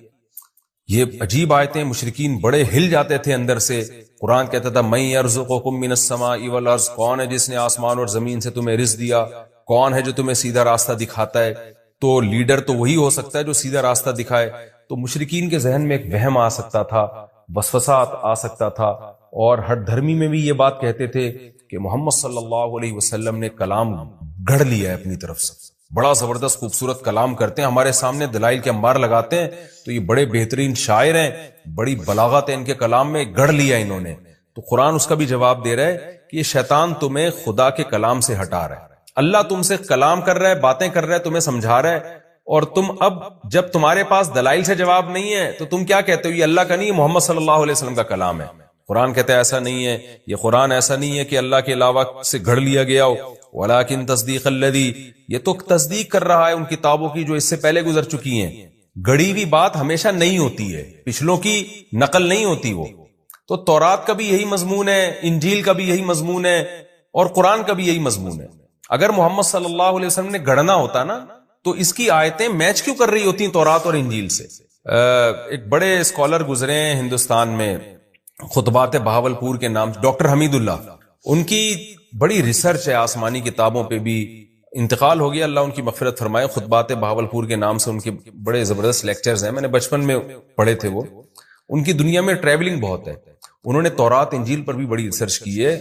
یہ عجیب آیتیں، مشرکین بڑے ہل جاتے تھے اندر سے. قرآن کہتا تھا من یرزقکم من السماء والارض. کون ہے جس نے آسمان اور زمین سے تمہیں رزق دیا؟ کون ہے جو تمہیں سیدھا راستہ دکھاتا ہے؟ تو لیڈر تو وہی ہو سکتا ہے جو سیدھا راستہ دکھائے. تو مشرکین کے ذہن میں ایک وہم آ سکتا تھا، وسوسہ آ سکتا تھا، اور ہر دھرمی میں بھی یہ بات کہتے تھے کہ محمد صلی اللہ علیہ وسلم نے کلام گھڑ لیا ہے اپنی طرف سے، بڑا زبردست خوبصورت کلام کرتے ہیں، ہمارے سامنے دلائل کے انبار لگاتے ہیں، تو یہ بڑے بہترین شاعر ہیں، بڑی بلاغت ہے ان کے کلام میں، گھڑ لیا انہوں نے. تو قرآن اس کا بھی جواب دے رہا ہے کہ یہ شیطان تمہیں خدا کے کلام سے ہٹا رہا ہے. اللہ تم سے کلام کر رہا ہے، باتیں کر رہا ہے، تمہیں سمجھا رہا ہے، اور تم اب جب تمہارے پاس دلائل سے جواب نہیں ہے تو تم کیا کہتے ہو؟ یہ اللہ کا نہیں، محمد صلی اللہ علیہ وسلم کا کلام ہے. قرآن کہتا ہے ایسا نہیں ہے، یہ قرآن ایسا نہیں ہے کہ اللہ کے علاوہ سے گھڑ لیا گیا ہو. ولیکن تصدیق الذی. یہ تو تصدیق کر رہا ہے ان کتابوں کی جو اس سے پہلے گزر چکی ہیں. گڑی ہوئی بات ہمیشہ نہیں ہوتی ہے، پچھلوں کی نقل نہیں ہوتی. وہ تو تورات کا بھی یہی مضمون ہے، انجیل کا بھی یہی مضمون ہے، اور قرآن کا بھی یہی مضمون ہے. اگر محمد صلی اللہ علیہ وسلم نے گڑھنا ہوتا نا تو اس کی آیتیں میچ کیوں کر رہی ہوتی تورات اور انجیل سے؟ ایک بڑے اسکالر گزرے ہیں ہندوستان میں، خطبات بہاولپور کے نام، ڈاکٹر حمید اللہ. ان کی بڑی ریسرچ ہے آسمانی کتابوں پہ بھی، انتقال ہو گیا، اللہ ان کی مغفرت فرمائے. خطبات بہاولپور کے نام سے ان کے بڑے زبردست لیکچرز ہیں، میں نے بچپن میں پڑھے تھے. وہ ان کی دنیا میں ٹریولنگ بہت ہے، انہوں نے تورات انجیل پر بھی بڑی ریسرچ کی ہے.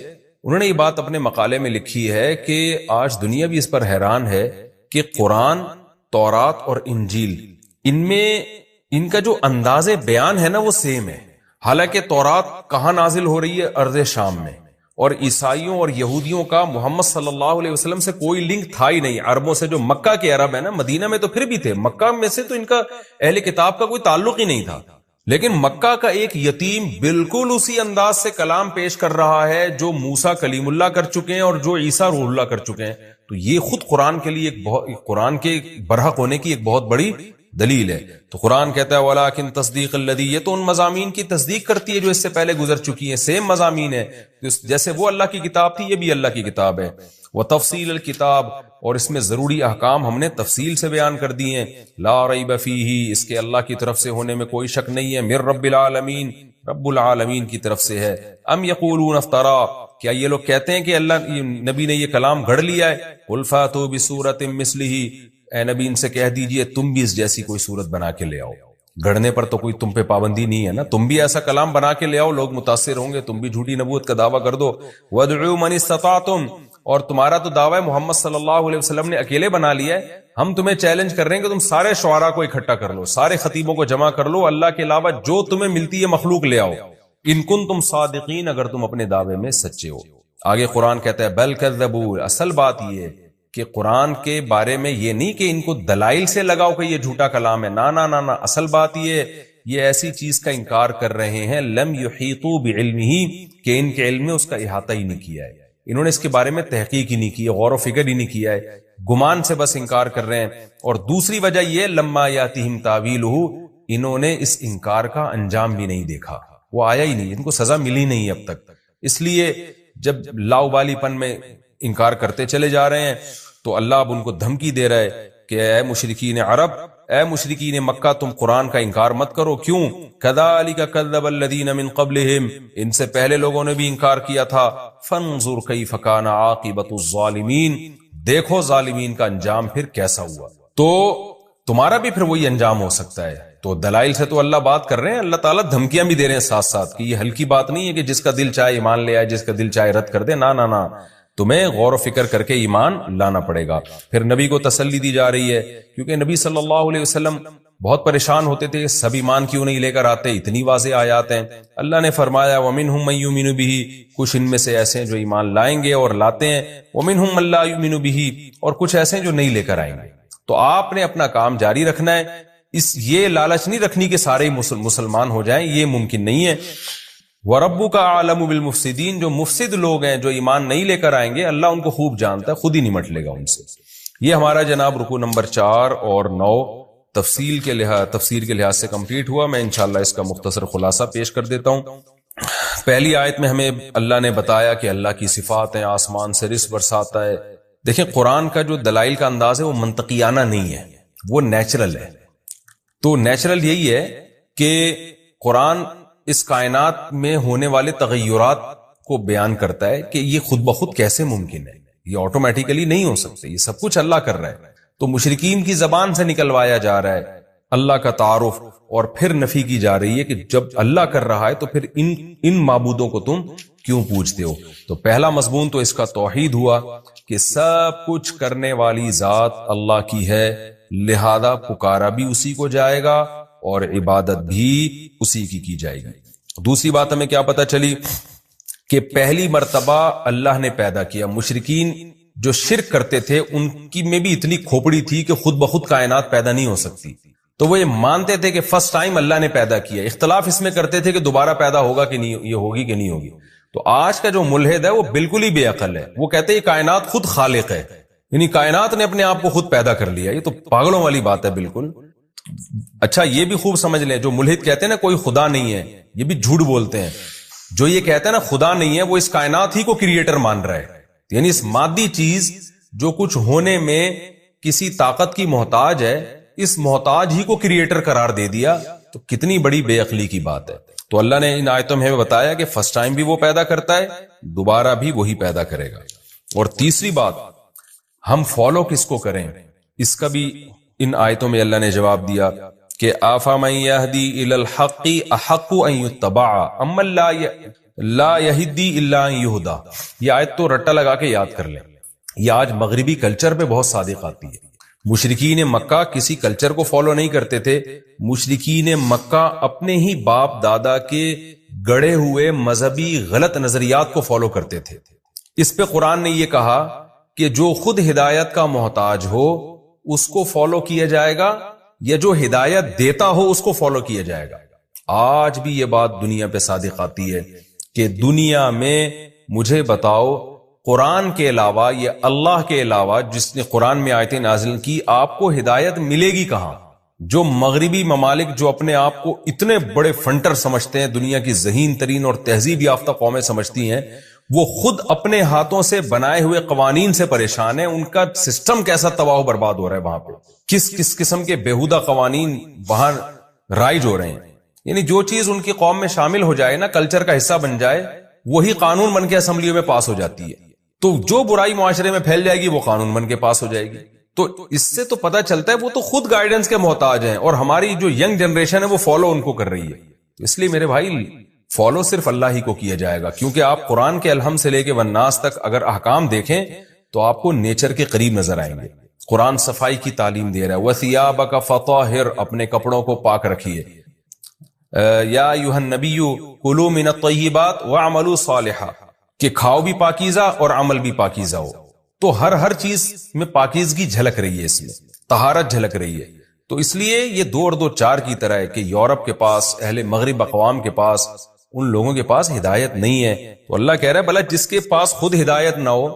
انہوں نے یہ بات اپنے مقالے میں لکھی ہے کہ آج دنیا بھی اس پر حیران ہے کہ قرآن، تورات اور انجیل، ان میں ان کا جو انداز بیان ہے نا وہ سیم ہے. حالانکہ تورات کہاں نازل ہو رہی ہے؟ ارض شام میں، اور عیسائیوں اور یہودیوں کا محمد صلی اللہ علیہ وسلم سے کوئی لنک تھا ہی نہیں. عربوں سے، جو مکہ کے عرب ہے نا، مدینہ میں تو پھر بھی تھے، مکہ میں سے تو ان کا اہل کتاب کا کوئی تعلق ہی نہیں تھا. لیکن مکہ کا ایک یتیم بالکل اسی انداز سے کلام پیش کر رہا ہے جو موسیٰ کلیم اللہ کر چکے ہیں اور جو عیسیٰ روح اللہ کر چکے ہیں. تو یہ خود قرآن کے لیے قرآن کے برحق ہونے کی ایک بہت بڑی دلیل ہے. تو قرآن کہتا ہے ولیکن تصدیق الذی. یہ تو ان مضامین کی تصدیق کرتی ہے جو اس سے پہلے گزر چکی ہیں، سیم مضامین ہے. جیسے وہ اللہ کی کتاب تھی، یہ بھی اللہ کی کتاب ہے. وتفصیل الکتاب. اور اس میں ضروری احکام ہم نے تفصیل سے بیان کر دی ہیں. لا ریب فیہ. اس کے اللہ کی طرف سے ہونے میں کوئی شک نہیں ہے. من رب العالمین. رب العالمین کی طرف سے ہے. ام یقولون افترا. کیا یہ لوگ کہتے ہیں کہ اللہ نبی نے یہ کلام گھڑ لیا ہے؟ قل فاتوا بسورۃ مثلہ. اے نبی ان سے کہہ دیجئے تم بھی اس جیسی کوئی صورت بنا کے لے آؤ. گھڑنے پر تو کوئی تم پہ پابندی نہیں ہے نا، تم بھی ایسا کلام بنا کے لے آؤ، لوگ متاثر ہوں گے، تم بھی جھوٹی نبوت کا دعویٰ کر دو. وادعوا من استطعتم. اور تمہارا تو دعویٰ محمد صلی اللہ علیہ وسلم نے اکیلے بنا لیا ہے، ہم تمہیں چیلنج کر رہے ہیں کہ تم سارے شعراء کو اکٹھا کر لو، سارے خطیبوں کو جمع کر لو، اللہ کے علاوہ جو تمہیں ملتی ہے مخلوق لے آؤ. ان کنتم صادقین. اگر تم اپنے دعوے میں سچے ہو. آگے قرآن کہتا ہے بل کذبوا. اصل بات یہ ہے کہ قرآن کے بارے میں یہ نہیں کہ ان کو دلائل سے لگاؤ کہ یہ جھوٹا کلام ہے، نا نا نا نا. اصل بات یہ ایسی چیز کا انکار کر رہے ہیں لم یحیطوا بعلمہ، کہ ان کے علم میں اس کا احاطہ ہی نہیں کیا ہے، انہوں نے اس کے بارے میں تحقیق ہی نہیں کی، غور و فکر ہی نہیں کیا ہے، گمان سے بس انکار کر رہے ہیں. اور دوسری وجہ یہ لما یاتہم تاویلہ، انہوں نے اس انکار کا انجام بھی نہیں دیکھا، وہ آیا ہی نہیں، ان کو سزا ملی نہیں اب تک. اس لیے جب لاؤبالی پن میں انکار کرتے چلے جا رہے ہیں تو اللہ اب ان کو دھمکی دے رہا ہے کہ اے مشرکین عرب، اے مشرکین مکہ، تم قرآن کا انکار مت کرو. کیوں؟ کذالک کذب الذین من قبلہم، ان سے پہلے لوگوں نے بھی انکار کیا تھا. فانظر کیف کان عاقبۃ الظالمین، دیکھو ظالمین کا انجام پھر کیسا ہوا. تو تمہارا بھی پھر وہی انجام ہو سکتا ہے. تو دلائل سے تو اللہ بات کر رہے ہیں، اللہ تعالیٰ دھمکیاں بھی دے رہے ہیں ساتھ ساتھ، کہ یہ ہلکی بات نہیں ہے کہ جس کا دل چاہے ایمان لے آئے، جس کا دل چاہے رد کر دے. نہ، تمہیں غور و فکر کر کے ایمان لانا پڑے گا. پھر نبی کو تسلی دی جا رہی ہے، کیونکہ نبی صلی اللہ علیہ وسلم بہت پریشان ہوتے تھے، سب ایمان کیوں نہیں لے کر آتے، اتنی واضح آیات ہیں. اللہ نے فرمایا وَمِنْهُمْ مَن يُؤْمِنُ بِهِ، کچھ ان میں سے ایسے ہیں جو ایمان لائیں گے اور لاتے ہیں. وَمِنْهُمْ مَن لَّا يُؤْمِنُ بِهِ، اور کچھ ایسے ہیں جو نہیں لے کر آئیں گے. تو آپ نے اپنا کام جاری رکھنا ہے. یہ لالچ نہیں رکھنی کہ سارے مسلمان ہو جائیں، یہ ممکن نہیں ہے. وَرَبُّكَ أَعْلَمُ بِالْمُفْسِدِينَ، جو مفسد لوگ ہیں، جو ایمان نہیں لے کر آئیں گے، اللہ ان کو خوب جانتا ہے، خود ہی نمٹ لے گا ان سے. یہ ہمارا جناب رکوع نمبر 4 اور 9 تفسیر کے لحاظ سے کمپلیٹ ہوا. میں انشاءاللہ اس کا مختصر خلاصہ پیش کر دیتا ہوں. پہلی آیت میں ہمیں اللہ نے بتایا کہ اللہ کی صفات ہیں، آسمان سے رزق برساتا ہے. دیکھیں قرآن کا جو دلائل کا انداز ہے وہ منطقیانہ نہیں ہے، وہ نیچرل ہے. تو نیچرل یہی ہے کہ قرآن اس کائنات میں ہونے والے تغیرات کو بیان کرتا ہے کہ یہ خود بخود کیسے ممکن ہے، یہ آٹومیٹیکلی نہیں ہو سکتے، یہ سب کچھ اللہ کر رہا ہے. تو مشرکین کی زبان سے نکلوایا جا رہا ہے اللہ کا تعارف، اور پھر نفی کی جا رہی ہے کہ جب اللہ کر رہا ہے تو پھر ان معبودوں کو تم کیوں پوچھتے ہو. تو پہلا مضمون تو اس کا توحید ہوا کہ سب کچھ کرنے والی ذات اللہ کی ہے، لہذا پکارا بھی اسی کو جائے گا اور عبادت بھی اسی کی جائے گی. دوسری بات ہمیں کیا پتہ چلی کہ پہلی مرتبہ اللہ نے پیدا کیا. مشرکین جو شرک کرتے تھے ان کی میں بھی اتنی کھوپڑی تھی کہ خود بخود کائنات پیدا نہیں ہو سکتی. تو وہ یہ مانتے تھے کہ فرسٹ ٹائم اللہ نے پیدا کیا. اختلاف اس میں کرتے تھے کہ دوبارہ پیدا ہوگا کہ نہیں، یہ ہوگی کہ نہیں ہوگی. تو آج کا جو ملحد ہے وہ بالکل ہی بے عقل ہے. وہ کہتے ہیں یہ کائنات خود خالق ہے، یعنی کائنات نے اپنے آپ کو خود پیدا کر لیا. یہ تو پاگلوں والی بات ہے بالکل. اچھا یہ بھی خوب سمجھ لیں، جو ملحد کہتے ہیں نا کوئی خدا نہیں ہے، یہ بھی جھوٹ بولتے ہیں. جو یہ کہتے ہیں نا خدا نہیں ہے، وہ اس کائنات ہی کو کریٹر مان رہا ہے. یعنی اس مادی چیز جو کچھ ہونے میں کسی طاقت کی محتاج ہے، اس محتاج ہی کو کریٹر قرار دے دیا. تو کتنی بڑی بے عقلی کی بات ہے. تو اللہ نے ان آیتوں میں بتایا کہ فرسٹ ٹائم بھی وہ پیدا کرتا ہے، دوبارہ بھی وہی پیدا کرے گا. اور تیسری بات، ہم فالو کس کو کریں، اس کا بھی ان آیتوں میں اللہ نے جواب دیا کہ آفامن یہدی الی الحق احق ان یتبع اما لا یہدی الا ان یہدی. یہ آیت تو رٹا لگا کے یاد کر لیں. یہ آج مغربی کلچر پہ بہت صادق آتی ہے. مشرکین مکہ کسی کلچر کو فالو نہیں کرتے تھے. مشرکین مکہ اپنے ہی باپ دادا کے گڑے ہوئے مذہبی غلط نظریات کو فالو کرتے تھے. اس پہ قرآن نے یہ کہا کہ جو خود ہدایت کا محتاج ہو اس کو فالو کیا جائے گا، یا جو ہدایت دیتا ہو اس کو فالو کیا جائے گا. آج بھی یہ بات دنیا پہ صادق آتی ہے کہ دنیا میں مجھے بتاؤ قرآن کے علاوہ یا اللہ کے علاوہ جس نے قرآن میں آیتیں نازل کی، آپ کو ہدایت ملے گی کہاں؟ جو مغربی ممالک جو اپنے آپ کو اتنے بڑے فنٹر سمجھتے ہیں، دنیا کی ذہین ترین اور تہذیب یافتہ قومیں سمجھتی ہیں، وہ خود اپنے ہاتھوں سے بنائے ہوئے قوانین سے پریشان ہیں. ان کا سسٹم کیسا تباہ و برباد ہو رہا ہے وہاں پہ، کس قسم کے بےہودہ قوانین وہاں رائج ہو رہے ہیں. یعنی جو چیز ان کی قوم میں شامل ہو جائے نا، کلچر کا حصہ بن جائے، وہی قانون بن کے اسمبلیوں میں پاس ہو جاتی ہے. تو جو برائی معاشرے میں پھیل جائے گی وہ قانون بن کے پاس ہو جائے گی. تو اس سے تو پتہ چلتا ہے وہ تو خود گائیڈنس کے محتاج ہیں، اور ہماری جو ینگ جنریشن ہے وہ فالو ان کو کر رہی ہے. اس لیے میرے بھائی فالو صرف اللہ ہی کو کیا جائے گا، کیونکہ آپ قرآن کے الحم سے لے کے والناس تک اگر احکام دیکھیں تو آپ کو نیچر کے قریب نظر آئیں گے. قرآن صفائی کی تعلیم دے رہا ہے، وَثِيَابَكَ فَطَهِّرْ، اپنے کپڑوں کو پاک رکھیے. یا ایھا النبی کلوا من الطیبات واعملوا صالحا، کہ کھاؤ بھی پاکیزہ اور عمل بھی پاکیزہ ہو. تو ہر چیز میں پاکیزگی جھلک رہی ہے، اس میں طہارت جھلک رہی ہے. تو اس لیے یہ 2 اور 2 4 کی طرح ہے کہ یورپ کے پاس، اہل مغرب اقوام کے پاس، ان لوگوں کے پاس ہدایت نہیں ہے. تو اللہ کہہ رہا ہے بھلا جس کے پاس خود ہدایت نہ ہو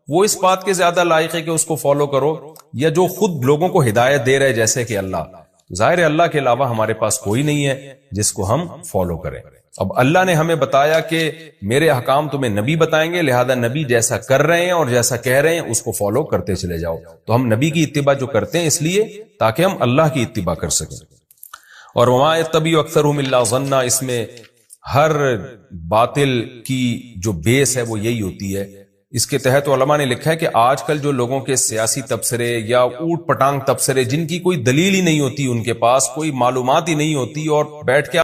وہ اس بات کے زیادہ لائق ہے کہ اس کو فالو کرو، یا جو خود لوگوں کو ہدایت دے رہے جیسے کہ اللہ. ظاہر ہے اللہ کے علاوہ ہمارے پاس کوئی نہیں ہے جس کو ہم فالو کریں. اب اللہ نے ہمیں بتایا کہ میرے احکام تمہیں نبی بتائیں گے، لہذا نبی جیسا کر رہے ہیں اور جیسا کہہ رہے ہیں اس کو فالو کرتے چلے جاؤ. تو ہم نبی کی اتباع جو کرتے ہیں اس لیے تاکہ ہم اللہ کی اتباع کر سکیں. اور وما یتبع اکثرهم الا ظنا، اس میں ہر باطل کی جو بیس ہے وہ یہی ہوتی ہے. اس کے تحت علماء نے لکھا ہے کہ آج کل جو لوگوں کے سیاسی تبصرے یا اوٹ پٹانگ تبصرے، جن کی کوئی دلیل ہی نہیں ہوتی، ان کے پاس کوئی معلومات ہی نہیں ہوتی، اور بیٹھ کے